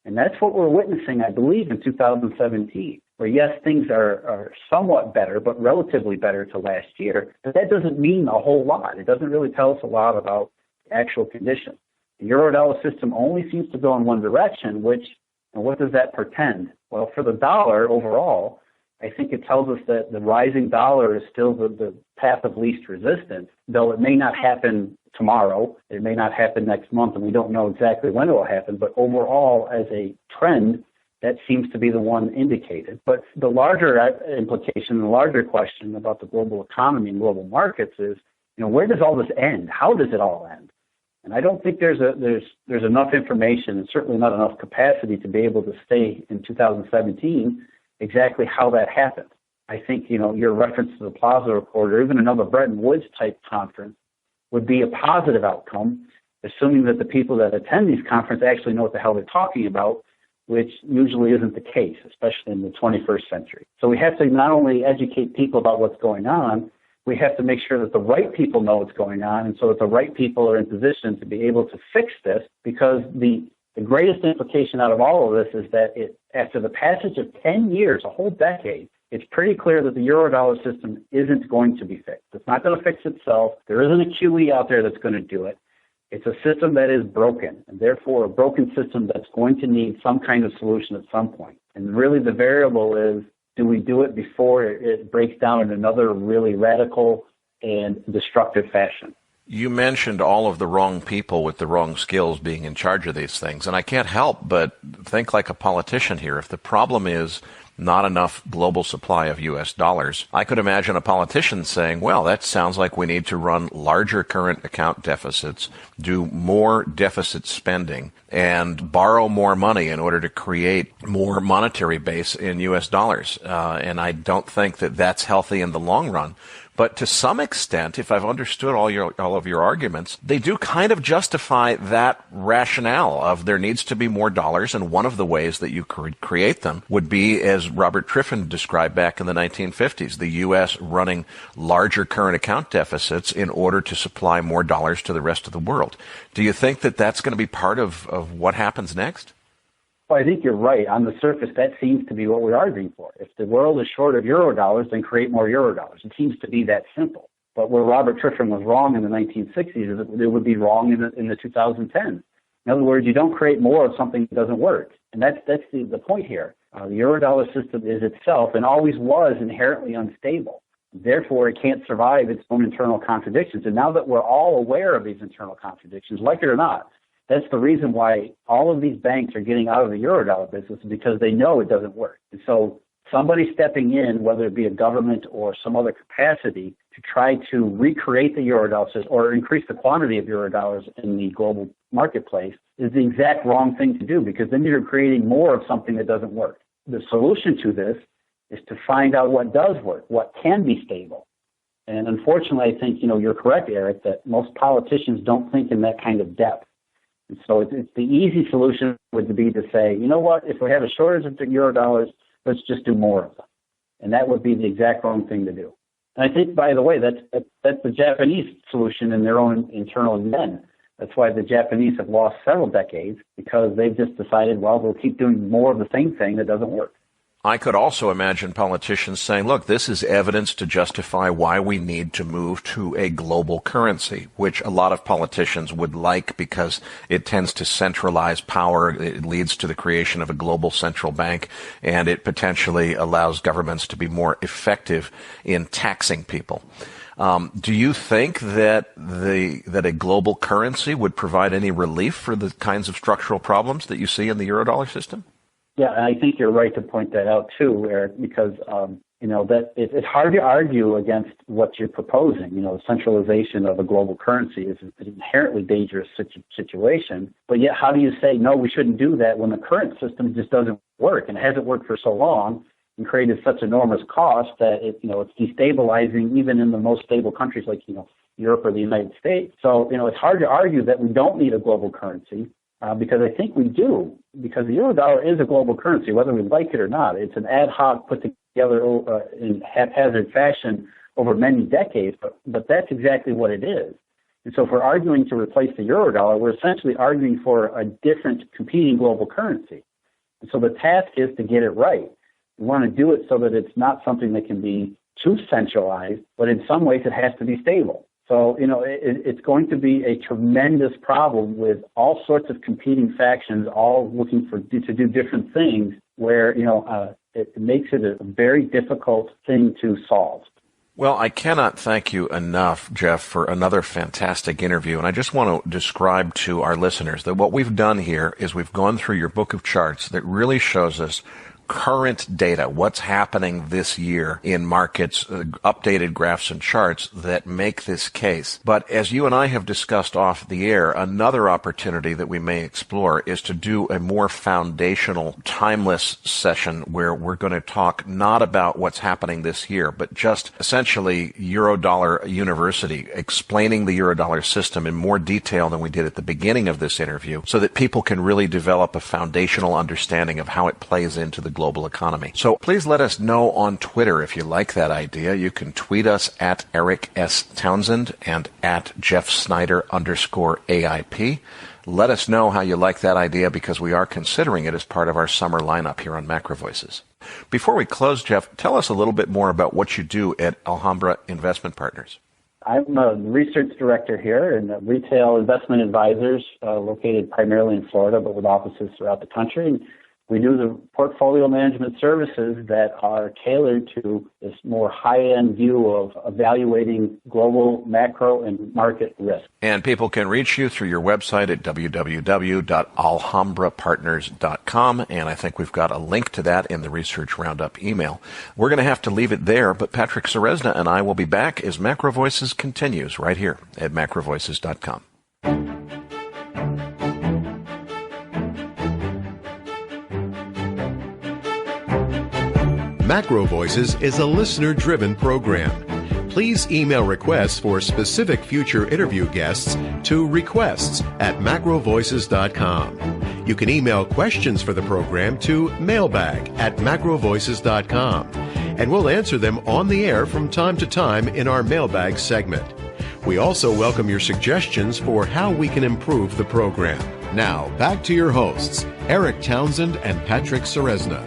And that's what we're witnessing, I believe, in 2017, where, yes, things are somewhat better, but relatively better to last year. But that doesn't mean a whole lot. It doesn't really tell us a lot about the actual conditions. The Eurodollar system only seems to go in one direction, and what does that portend? Well, for the dollar overall, I think it tells us that the rising dollar is still the path of least resistance, though it may not happen tomorrow, it may not happen next month, and we don't know exactly when it will happen, but overall, as a trend, that seems to be the one indicated. But the larger implication, the larger question about the global economy and global markets is, where does all this end? How does it all end? And I don't think there's enough information and certainly not enough capacity to be able to say in 2017 exactly how that happened. I think, your reference to the Plaza Accord or even another Bretton Woods type conference would be a positive outcome, assuming that the people that attend these conferences actually know what the hell they're talking about, which usually isn't the case, especially in the 21st century. So we have to not only educate people about what's going on, we have to make sure that the right people know what's going on, and so that the right people are in position to be able to fix this, because the greatest implication out of all of this is that after the passage of 10 years, a whole decade, it's pretty clear that the Eurodollar system isn't going to be fixed. It's not going to fix itself. There isn't a QE out there that's going to do it. It's a system that is broken, and therefore a broken system that's going to need some kind of solution at some point. And really the variable is, do we do it before it breaks down in another really radical and destructive fashion? You mentioned all of the wrong people with the wrong skills being in charge of these things, and I can't help but think like a politician here. If the problem is not enough global supply of U.S. dollars, I could imagine a politician saying, well, that sounds like we need to run larger current account deficits, do more deficit spending, and borrow more money in order to create more monetary base in U.S. dollars. And I don't think that that's healthy in the long run. But to some extent, if I've understood all of your arguments, they do kind of justify that rationale of there needs to be more dollars, and one of the ways that you could create them would be, as Robert Triffin described back in the 1950s, the U.S. running larger current account deficits in order to supply more dollars to the rest of the world. Do you think that that's going to be part of what happens next? Well, I think you're right. On the surface, that seems to be what we're arguing for. If the world is short of Eurodollars, then create more Eurodollars. It seems to be that simple. But where Robert Triffin was wrong in the 1960s is it would be wrong in the 2010s. In other words, you don't create more of something that doesn't work. And that's the point here. The Eurodollar system is itself and always was inherently unstable. Therefore, it can't survive its own internal contradictions. And now that we're all aware of these internal contradictions, like it or not, that's the reason why all of these banks are getting out of the Eurodollar business, because they know it doesn't work. And so somebody stepping in, whether it be a government or some other capacity, to try to recreate the Eurodollar system or increase the quantity of Eurodollars in the global marketplace is the exact wrong thing to do, because then you're creating more of something that doesn't work. The solution to this is to find out what does work, what can be stable. And unfortunately, I think, you're correct, Eric, that most politicians don't think in that kind of depth. And so it's the easy solution would be to say, you know what, if we have a shortage of Eurodollars, let's just do more of them. And that would be the exact wrong thing to do. And I think, by the way, that's the Japanese solution in their own internal yen. That's why the Japanese have lost several decades, because they've just decided, well, we'll keep doing more of the same thing that doesn't work. I could also imagine politicians saying, look, this is evidence to justify why we need to move to a global currency, which a lot of politicians would like because it tends to centralize power. It leads to the creation of a global central bank, and it potentially allows governments to be more effective in taxing people. Do you think that a global currency would provide any relief for the kinds of structural problems that you see in the Eurodollar system? Yeah, and I think you're right to point that out too, Eric, because that it's hard to argue against what you're proposing. The centralization of a global currency is an inherently dangerous situation. But yet, how do you say no? We shouldn't do that when the current system just doesn't work, and it hasn't worked for so long and created such enormous cost that it's destabilizing even in the most stable countries like Europe or the United States. So it's hard to argue that we don't need a global currency. Because I think we do, because the Eurodollar is a global currency, whether we like it or not. It's an ad hoc put together in haphazard fashion over many decades, but that's exactly what it is. And so if we're arguing to replace the Eurodollar, we're essentially arguing for a different competing global currency. And so the task is to get it right. We want to do it so that it's not something that can be too centralized, but in some ways it has to be stable. So, it's going to be a tremendous problem with all sorts of competing factions all looking to do different things where, it makes it a very difficult thing to solve. Well, I cannot thank you enough, Jeff, for another fantastic interview. And I just want to describe to our listeners that what we've done here is we've gone through your book of charts that really shows us current data, what's happening this year in markets, updated graphs and charts that make this case. But as you and I have discussed off the air, another opportunity that we may explore is to do a more foundational, timeless session where we're going to talk not about what's happening this year, but just essentially Eurodollar University, explaining the Eurodollar system in more detail than we did at the beginning of this interview, so that people can really develop a foundational understanding of how it plays into the global economy. So please let us know on Twitter if you like that idea. You can tweet us at Eric S. Townsend and at Jeff Snider _AIP. Let us know how you like that idea, because we are considering it as part of our summer lineup here on Macro Voices. Before we close, Jeff, tell us a little bit more about what you do at Alhambra Investment Partners. I'm a research director here in Retail Investment Advisors, located primarily in Florida, but with offices throughout the country. We do the portfolio management services that are tailored to this more high-end view of evaluating global macro and market risk. And people can reach you through your website at www.alhambrapartners.com, and I think we've got a link to that in the Research Roundup email. We're going to have to leave it there, but Patrick Ceresna and I will be back as Macro Voices continues right here at macrovoices.com. Macro Voices is a listener-driven program. please email requests for specific future interview guests to requests@macrovoices.com. You can email questions for the program to mailbag@macrovoices.com, and we'll answer them on the air from time to time in our mailbag segment. We also welcome your suggestions for how we can improve the program. Now, back to your hosts, Eric Townsend and Patrick Ceresna.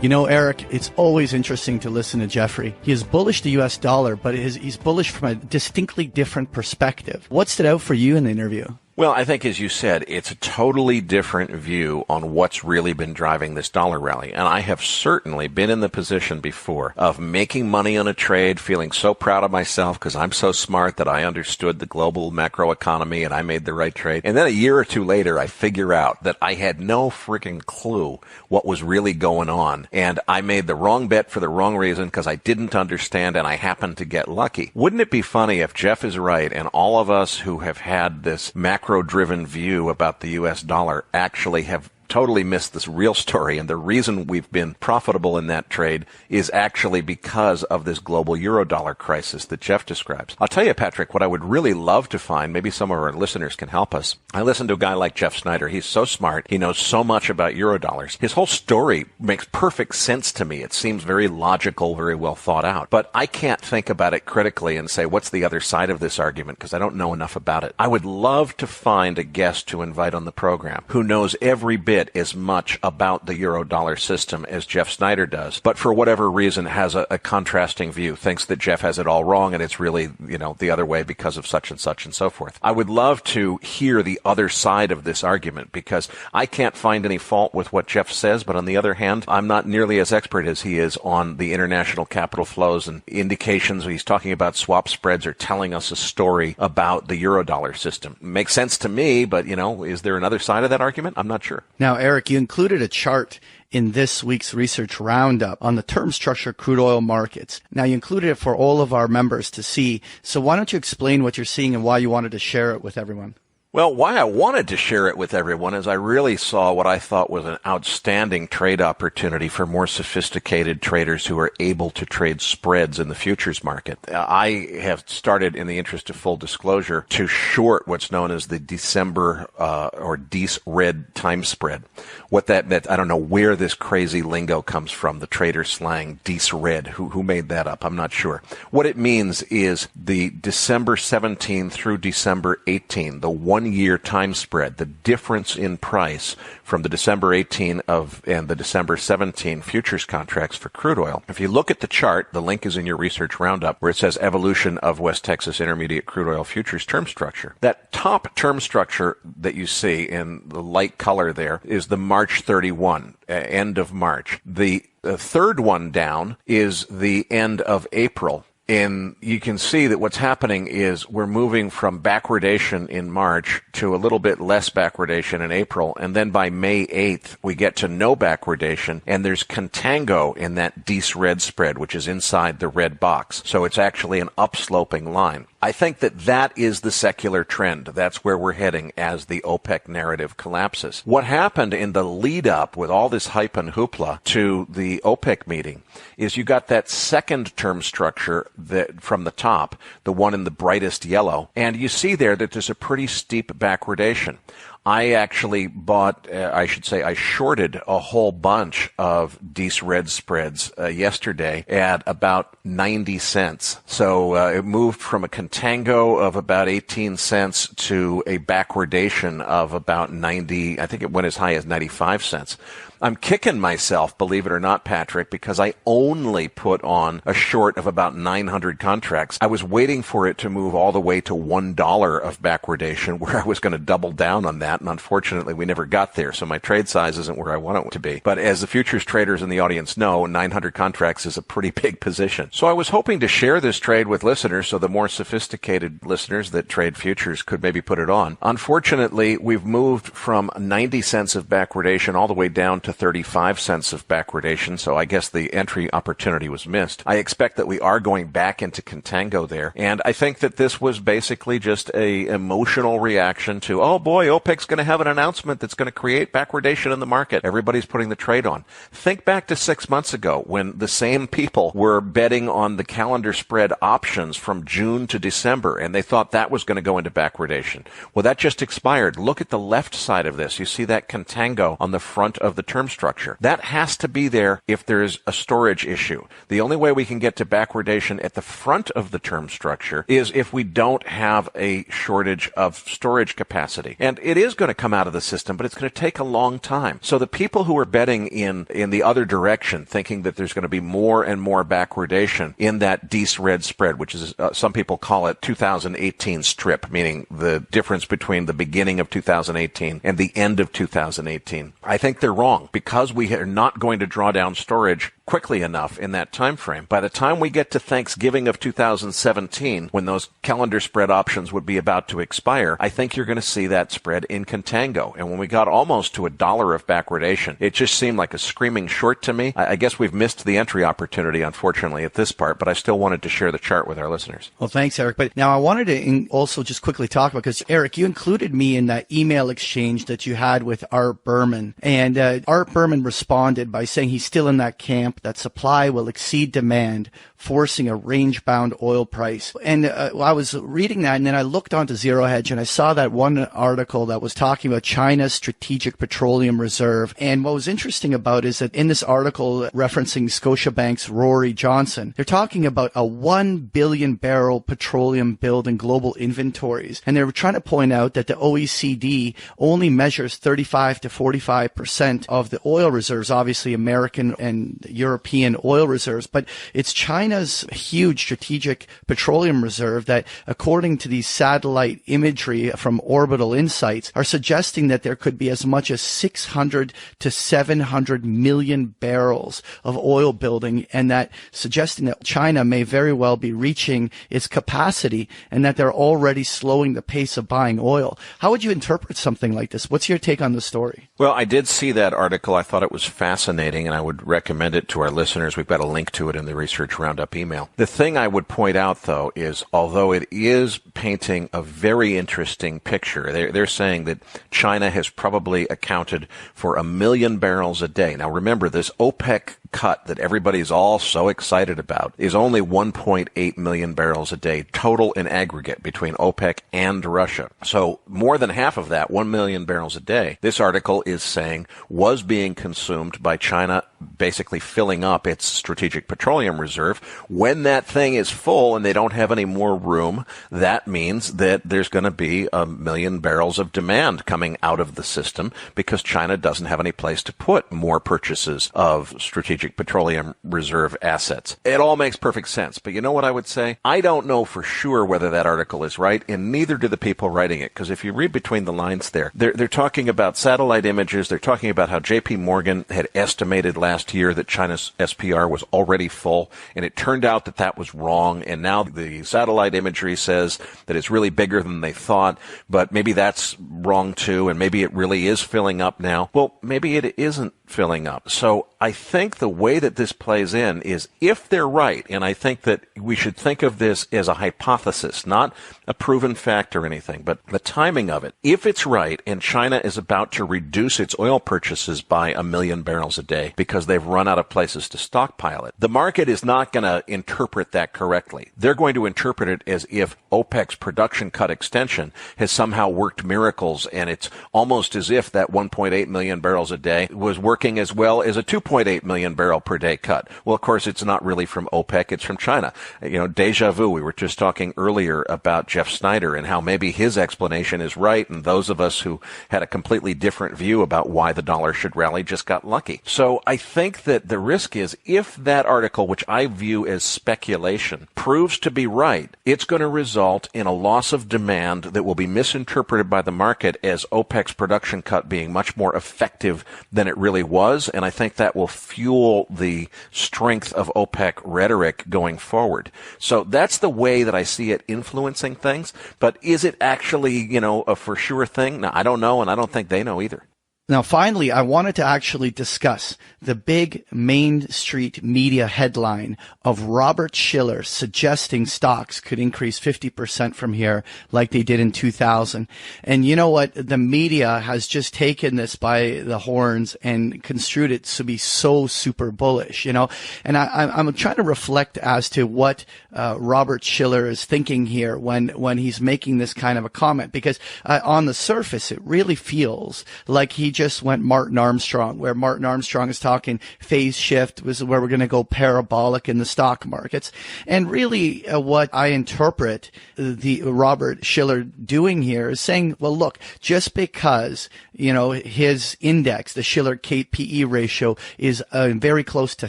You know, Eric, it's always interesting to listen to Jeffrey. He is bullish the U.S. dollar, but he's bullish from a distinctly different perspective. What stood out for you in the interview? Well, I think, as you said, it's a totally different view on what's really been driving this dollar rally. And I have certainly been in the position before of making money on a trade, feeling so proud of myself because I'm so smart that I understood the global macroeconomy and I made the right trade. And then a year or two later, I figure out that I had no freaking clue what was really going on. And I made the wrong bet for the wrong reason because I didn't understand and I happened to get lucky. Wouldn't it be funny if Jeff is right and all of us who have had this macro-driven view about the U.S. dollar actually have totally missed this real story, and the reason we've been profitable in that trade is actually because of this global euro-dollar crisis that Jeff describes. I'll tell you, Patrick, what I would really love to find, maybe some of our listeners can help us. I listen to a guy like Jeff Snider. He's so smart. He knows so much about euro-dollars. His whole story makes perfect sense to me. It seems very logical, very well thought out. But I can't think about it critically and say, what's the other side of this argument? Because I don't know enough about it. I would love to find a guest to invite on the program who knows every bit as much about the euro-dollar system as Jeff Snider does, but for whatever reason has a contrasting view, thinks that Jeff has it all wrong and it's really, the other way because of such and so forth. I would love to hear the other side of this argument because I can't find any fault with what Jeff says, but on the other hand, I'm not nearly as expert as he is on the international capital flows and indications. He's talking about swap spreads or telling us a story about the euro-dollar system. Makes sense to me, but, is there another side of that argument? I'm not sure. Now, Eric, you included a chart in this week's research roundup on the term structure crude oil markets. Now, you included it for all of our members to see. So why don't you explain what you're seeing and why you wanted to share it with everyone? Well, why I wanted to share it with everyone is I really saw what I thought was an outstanding trade opportunity for more sophisticated traders who are able to trade spreads in the futures market. I have started, in the interest of full disclosure, to short what's known as the December or DECE red time spread. What that meant, I don't know where this crazy lingo comes from, the trader slang, DECE red. Who made that up? I'm not sure. What it means is the December 17 through December 18, the 1 year time spread, the difference in price from the December 18 and the December 17 futures contracts for crude oil. If you look at the chart, the link is in your research roundup where it says evolution of West Texas Intermediate crude oil futures term structure. That top term structure that you see in the light color there is the March 31, end of March. The third one down is the end of April. And you can see that what's happening is we're moving from backwardation in March to a little bit less backwardation in April. And then by May 8th, we get to no backwardation. And there's contango in that DECE red spread, which is inside the red box. So it's actually an upsloping line. I think that is the secular trend. That's where we're heading as the OPEC narrative collapses. What happened in the lead up with all this hype and hoopla to the OPEC meeting is you got that second term structure that from the top, the one in the brightest yellow, and you see there that there's a pretty steep backwardation. I actually I shorted a whole bunch of DECE red spreads yesterday at about 90 cents. So it moved from a contango of about 18 cents to a backwardation of about 90, I think it went as high as 95 cents. I'm kicking myself, believe it or not, Patrick, because I only put on a short of about 900 contracts. I was waiting for it to move all the way to $1 of backwardation where I was going to double down on that, and unfortunately we never got there, so my trade size isn't where I want it to be. But as the futures traders in the audience know, 900 contracts is a pretty big position. So I was hoping to share this trade with listeners so the more sophisticated listeners that trade futures could maybe put it on. Unfortunately, we've moved from 90 cents of backwardation all the way down to 35 cents of backwardation, so I guess the entry opportunity was missed. I expect that we are going back into contango there, and I think that this was basically just a emotional reaction to, oh boy, OPEC's OPEC's going to have an announcement that's going to create backwardation in the market. Everybody's putting the trade on. Think back to 6 months ago when the same people were betting on the calendar spread options from June to December, and they thought that was going to go into backwardation. Well, that just expired. Look at the left side of this. You see that contango on the front of the term structure. That has to be there if there's a storage issue. The only way we can get to backwardation at the front of the term structure is if we don't have a shortage of storage capacity. And it is going to come out of the system, but it's going to take a long time. So the people who are betting in the other direction, thinking that there's going to be more and more backwardation in that D-spread spread, which is, some people call it 2018 strip, meaning the difference between the beginning of 2018 and the end of 2018. I think they're wrong because we are not going to draw down storage quickly enough in that time frame. By the time we get to Thanksgiving of 2017, when those calendar spread options would be about to expire, I think you're going to see that spread in contango. And when we got almost to $1 of backwardation, it just seemed like a screaming short to me. I guess we've missed the entry opportunity, unfortunately, at this part, but I still wanted to share the chart with our listeners. Well, thanks, Eric. But now I wanted to also just quickly talk about, because Eric, you included me in that email exchange that you had with Art Berman. And Art Berman responded by saying he's still in that camp, that supply will exceed demand, forcing a range-bound oil price. And I was reading that, and then I looked onto Zero Hedge, and I saw that one article that was talking about China's strategic petroleum reserve. And what was interesting about it is that in this article referencing Scotiabank's Rory Johnson, they're talking about a 1 billion barrel petroleum build in global inventories. And they were trying to point out that the OECD only measures 35 to 45% of the oil reserves, obviously American and European oil reserves, but it's China's huge strategic petroleum reserve that, according to these satellite imagery from Orbital Insights, are suggesting that there could be as much as 600 to 700 million barrels of oil building, and that suggesting that China may very well be reaching its capacity and that they're already slowing the pace of buying oil. How would you interpret something like this? What's your take on the story? Well, I did see that article. I thought it was fascinating, and I would recommend it to our listeners. We've got a link to it in the Research Roundup email. The thing I would point out, though, is although it is painting a very interesting picture, they're saying that China has probably accounted for 1 million barrels a day. Now, remember, this OPEC cut that everybody's all so excited about is only 1.8 million barrels a day total in aggregate between OPEC and Russia. So more than half of that, 1 million barrels a day, this article is saying was being consumed by China, basically filling up its strategic petroleum reserve. When that thing is full and they don't have any more room, that means that there's going to be 1 million barrels of demand coming out of the system because China doesn't have any place to put more purchases of strategic petroleum reserve assets. It all makes perfect sense. But you know what I would say? I don't know for sure whether that article is right, and neither do the people writing it, because if you read between the lines there, they're talking about satellite images. They're talking about how J.P. Morgan had estimated last year that China's SPR was already full, and it turned out that that was wrong, and now the satellite imagery says that it's really bigger than they thought, but maybe that's wrong too, and maybe it really is filling up now. Well, maybe it isn't filling up. So I think the way that this plays in is, if they're right, and I think that we should think of this as a hypothesis, not a proven fact or anything, but the timing of it. If it's right and China is about to reduce its oil purchases by 1 million barrels a day because they've run out of places to stockpile it, the market is not going to interpret that correctly. They're going to interpret it as if OPEC's production cut extension has somehow worked miracles, and it's almost as if that 1.8 million barrels a day was working as well as a 2.8 million barrel per day cut. Well, of course, it's not really from OPEC, it's from China. You know, deja vu. We were just talking earlier about Jeff Snider and how maybe his explanation is right, and those of us who had a completely different view about why the dollar should rally just got lucky. So I think that the risk is, if that article, which I view as speculation, proves to be right, it's going to result in a loss of demand that will be misinterpreted by the market as OPEC's production cut being much more effective than it really was, and I think that will fuel the strength of OPEC rhetoric going forward. So that's the way that I see it influencing things, but is it actually, a for sure thing? No, I don't know, and I don't think they know either. Now, finally, I wanted to actually discuss the big Main Street media headline of Robert Shiller suggesting stocks could increase 50% from here like they did in 2000. And you know what? The media has just taken this by the horns and construed it to be so super bullish, you know. And I'm trying to reflect as to what Robert Shiller is thinking here when he's making this kind of a comment, because on the surface, it really feels like he just went Martin Armstrong, where Martin Armstrong is talking phase shift was where we're going to go parabolic in the stock markets. And really what I interpret the Robert Shiller doing here is saying, well, look, just because, you know, his index, the Shiller KPE ratio is very close to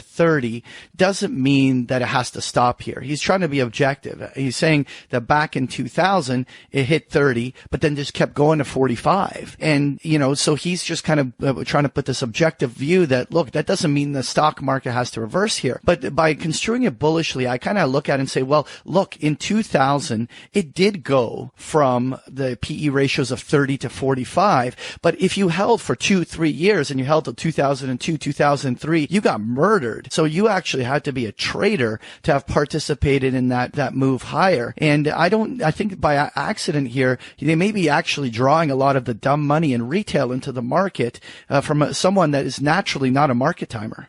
30 doesn't mean that it has to stop here. He's trying to be objective. He's saying that back in 2000, it hit 30, but then just kept going to 45. And, you know, so he's just kind of trying to put this objective view that, look, that doesn't mean the stock market has to reverse here. But by construing it bullishly, I kind of look at it and say, well, look, in 2000, it did go from the PE ratios of 30 to 45. But if you held for 2-3 years and you held till 2002, 2003, you got murdered. So you actually had to be a trader to have participated in that move higher. And I think by accident here, they may be actually drawing a lot of the dumb money in retail into the market from someone that is naturally not a market timer.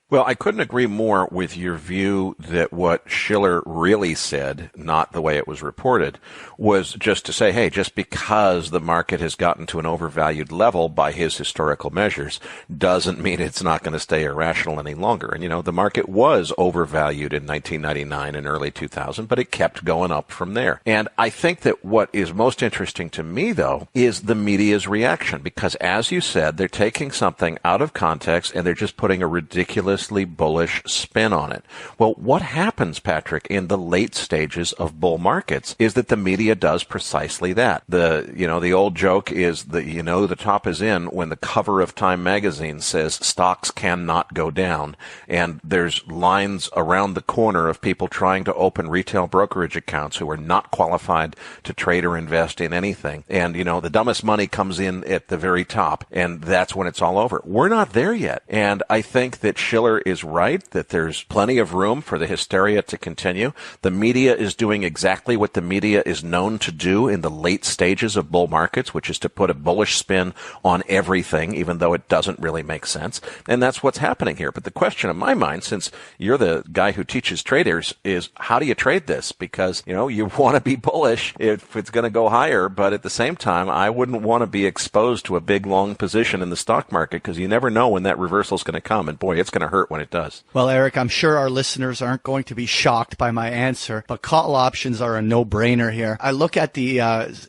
Well, I couldn't agree more with your view that what Shiller really said, not the way it was reported, was just to say, hey, just because the market has gotten to an overvalued level by his historical measures doesn't mean it's not going to stay irrational any longer. And, you know, the market was overvalued in 1999 and early 2000, but it kept going up from there. And I think that what is most interesting to me, though, is the media's reaction, because as you said, they're taking something out of context and they're just putting a ridiculous bullish spin on it. Well, what happens, Patrick, in the late stages of bull markets is that the media does precisely that. The old joke is that, you know, the top is in when the cover of Time magazine says stocks cannot go down, and there's lines around the corner of people trying to open retail brokerage accounts who are not qualified to trade or invest in anything. And, you know, the dumbest money comes in at the very top, and that's when it's all over. We're not there yet. And I think that Shiller is right, that there's plenty of room for the hysteria to continue. The media is doing exactly what the media is known to do in the late stages of bull markets, which is to put a bullish spin on everything, even though it doesn't really make sense. And that's what's happening here. But the question in my mind, since you're the guy who teaches traders, is how do you trade this? Because, you know, you want to be bullish if it's going to go higher, but at the same time, I wouldn't want to be exposed to a big long position in the stock market, because you never know when that reversal is going to come. And boy, it's going to hurt when it does. Well, Eric, I'm sure our listeners aren't going to be shocked by my answer, but call options are a no-brainer here. I look at the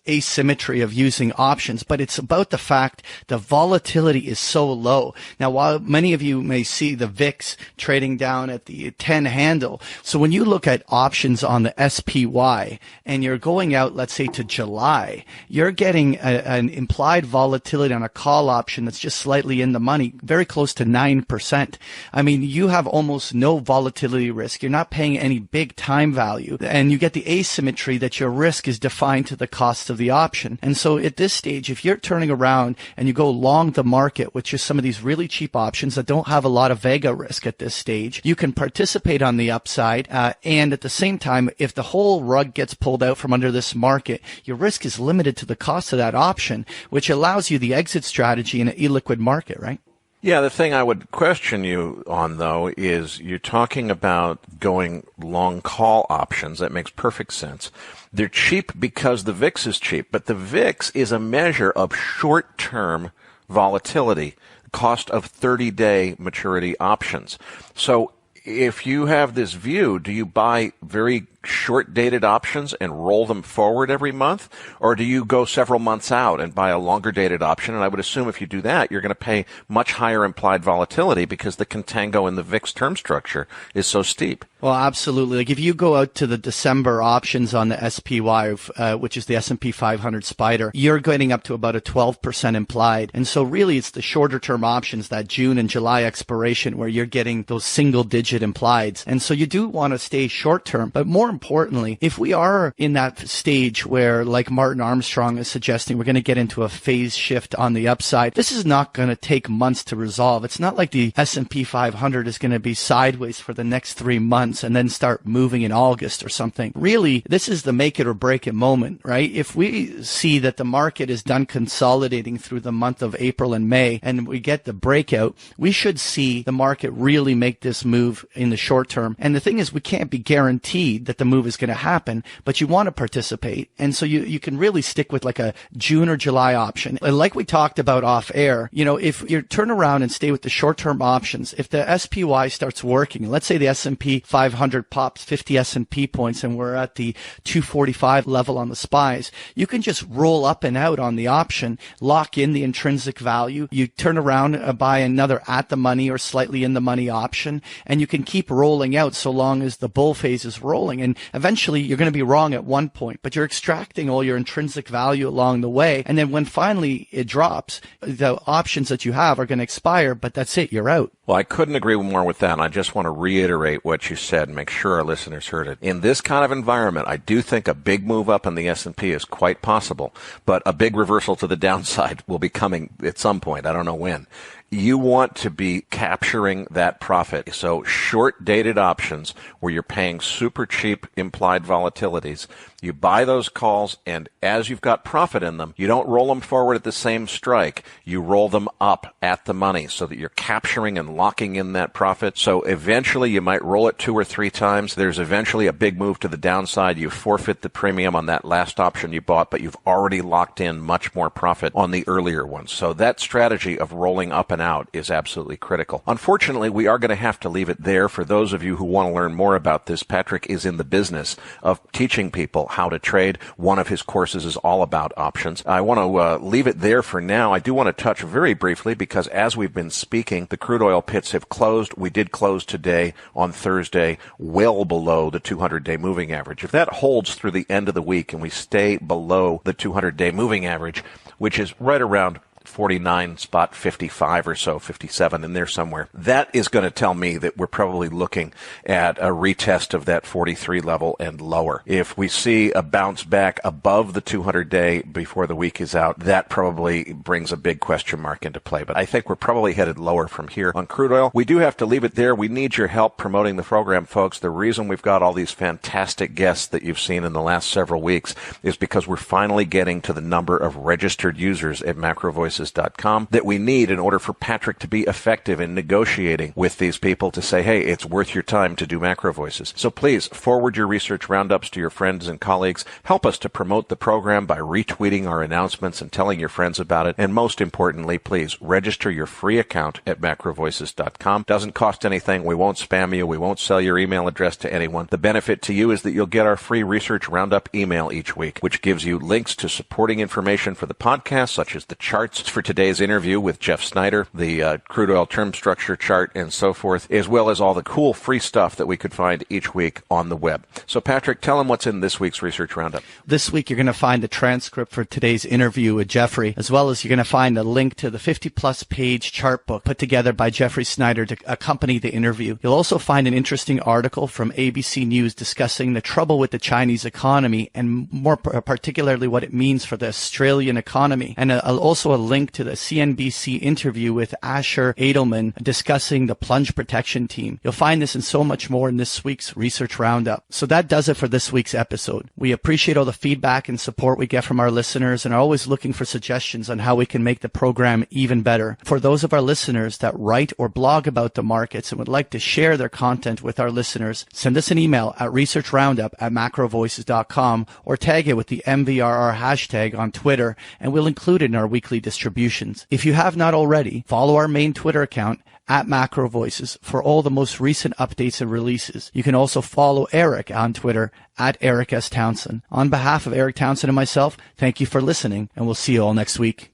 asymmetry of using options, but it's about the fact the volatility is so low. Now, while many of you may see the VIX trading down at the 10 handle, so when you look at options on the SPY and you're going out, let's say, to July, you're getting an implied volatility on a call option that's just slightly in the money, very close to 9%. I mean, you have almost no volatility risk. You're not paying any big time value, and you get the asymmetry that your risk is defined to the cost of the option. And so at this stage, if you're turning around and you go long the market with just some of these really cheap options that don't have a lot of vega risk at this stage, you can participate on the upside. And at the same time, if the whole rug gets pulled out from under this market, your risk is limited to the cost of that option, which allows you the exit strategy in an illiquid market, right? Yeah, the thing I would question you on, though, is you're talking about going long call options. That makes perfect sense. They're cheap because the VIX is cheap, but the VIX is a measure of short-term volatility, cost of 30-day maturity options. So if you have this view, do you buy very short-dated options and roll them forward every month? Or do you go several months out and buy a longer-dated option? And I would assume if you do that, you're going to pay much higher implied volatility because the contango in the VIX term structure is so steep. Well, absolutely. Like if you go out to the December options on the SPY, which is the S&P 500 Spider, you're getting up to about a 12% implied. And so really it's the shorter term options, that June and July expiration, where you're getting those single digit implieds. And so you do want to stay short term, but more importantly, if we are in that stage where, like Martin Armstrong is suggesting, we're going to get into a phase shift on the upside, this is not going to take months to resolve. It's not like the S&P 500 is going to be sideways for the next 3 months and then start moving in August or something. Really, this is the make it or break it moment, right? If we see that the market is done consolidating through the month of April and May and we get the breakout, we should see the market really make this move in the short term. And the thing is, we can't be guaranteed that the move is going to happen, but you want to participate. And so you can really stick with like a June or July option. And like we talked about off air, if you turn around and stay with the short-term options, if the SPY starts working, let's say the S&P 500 pops 50 S&P points and we're at the 245 level on the SPYs, you can just roll up and out on the option, lock in the intrinsic value. You turn around, buy another at the money or slightly in the money option, and you can keep rolling out so long as the bull phase is rolling. And eventually you're going to be wrong at one point, but you're extracting all your intrinsic value along the way. And then when finally it drops, the options that you have are going to expire, but that's it. You're out. Well, I couldn't agree more with that, and I just want to reiterate what you said and make sure our listeners heard it. In this kind of environment, I do think a big move up in the S&P is quite possible, but a big reversal to the downside will be coming at some point. I don't know when. You want to be capturing that profit. So short-dated options where you're paying super cheap implied volatilities, you buy those calls, and as you've got profit in them, you don't roll them forward at the same strike. You roll them up at the money so that you're capturing and locking in that profit. So eventually you might roll it 2 or 3 times. There's eventually a big move to the downside. You forfeit the premium on that last option you bought, but you've already locked in much more profit on the earlier ones. So that strategy of rolling up and out is absolutely critical. Unfortunately, we are going to have to leave it there. For those of you who want to learn more about this, Patrick is in the business of teaching people how to trade. One of his courses is all about options. I want to leave it there for now. I do want to touch very briefly because as we've been speaking, the crude oil pits have closed. We did close today on Thursday well below the 200-day moving average. If that holds through the end of the week and we stay below the 200-day moving average, which is right around 49.55 or so, 57 in there somewhere. That is going to tell me that we're probably looking at a retest of that 43 level and lower. If we see a bounce back above the 200-day before the week is out, that probably brings a big question mark into play. But I think we're probably headed lower from here on crude oil. We do have to leave it there. We need your help promoting the program, folks. The reason we've got all these fantastic guests that you've seen in the last several weeks is because we're finally getting to the number of registered users at MacroVoices.com that we need in order for Patrick to be effective in negotiating with these people to say, hey, it's worth your time to do Macro Voices. So please forward your research roundups to your friends and colleagues. Help us to promote the program by retweeting our announcements and telling your friends about it. And most importantly, please register your free account at MacroVoices.com. Doesn't cost anything. We won't spam you. We won't sell your email address to anyone. The benefit to you is that you'll get our free research roundup email each week, which gives you links to supporting information for the podcast, such as the charts for today's interview with Jeff Snider, the crude oil term structure chart, and so forth, as well as all the cool free stuff that we could find each week on the web. So, Patrick, tell them what's in this week's Research Roundup. This week, you're going to find the transcript for today's interview with Jeffrey, as well as you're going to find a link to the 50-plus page chart book put together by Jeffrey Snider to accompany the interview. You'll also find an interesting article from ABC News discussing the trouble with the Chinese economy and more particularly what it means for the Australian economy, and also a link to the CNBC interview with Asher Edelman discussing the plunge protection team. You'll find this and so much more in this week's Research Roundup. So that does it for this week's episode. We appreciate all the feedback and support we get from our listeners and are always looking for suggestions on how we can make the program even better. For those of our listeners that write or blog about the markets and would like to share their content with our listeners, send us an email at researchroundup@macrovoices.com or tag it with the MVRR hashtag on Twitter, and we'll include it in our weekly distributions. If you have not already, follow our main Twitter account at Macro Voices for all the most recent updates and releases. You can also follow Eric on Twitter at Eric S. Townsend. On behalf of Eric Townsend and myself, thank you for listening, and we'll see you all next week.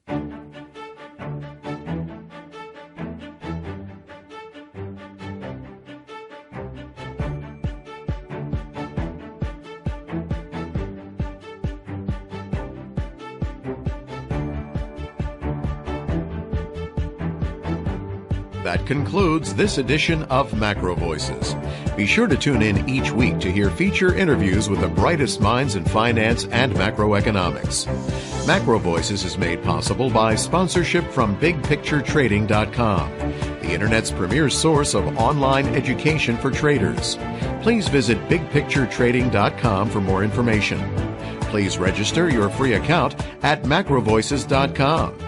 That concludes this edition of Macro Voices. Be sure to tune in each week to hear feature interviews with the brightest minds in finance and macroeconomics. Macro Voices is made possible by sponsorship from BigPictureTrading.com, the Internet's premier source of online education for traders. Please visit BigPictureTrading.com for more information. Please register your free account at MacroVoices.com.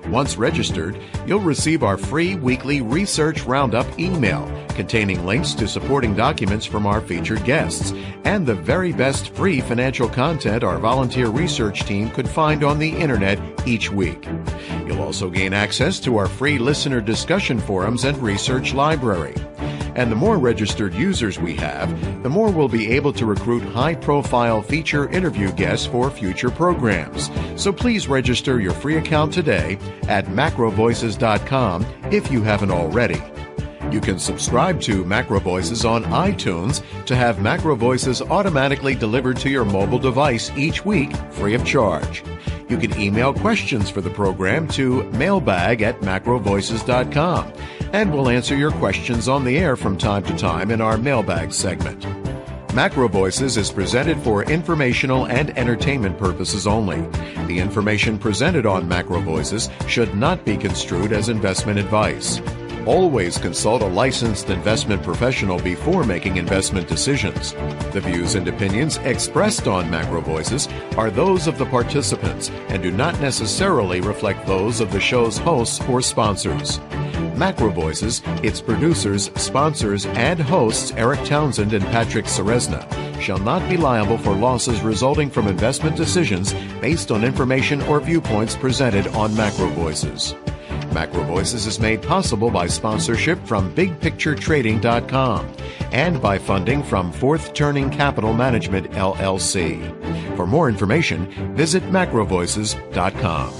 Once registered, you'll receive our free weekly Research Roundup email containing links to supporting documents from our featured guests and the very best free financial content our volunteer research team could find on the Internet each week. You'll also gain access to our free listener discussion forums and research library. And the more registered users we have, the more we'll be able to recruit high-profile feature interview guests for future programs. So please register your free account today at macrovoices.com if you haven't already. You can subscribe to Macro Voices on iTunes to have Macro Voices automatically delivered to your mobile device each week free of charge. You can email questions for the program to mailbag@macrovoices.com, and we'll answer your questions on the air from time to time in our mailbag segment. Macro Voices is presented for informational and entertainment purposes only. The information presented on Macro Voices should not be construed as investment advice. Always consult a licensed investment professional before making investment decisions. The views and opinions expressed on Macro Voices are those of the participants and do not necessarily reflect those of the show's hosts or sponsors. Macro Voices, its producers, sponsors, and hosts Eric Townsend and Patrick Ceresna shall not be liable for losses resulting from investment decisions based on information or viewpoints presented on Macro Voices. Macro Voices is made possible by sponsorship from BigPictureTrading.com and by funding from Fourth Turning Capital Management, LLC. For more information, visit macrovoices.com.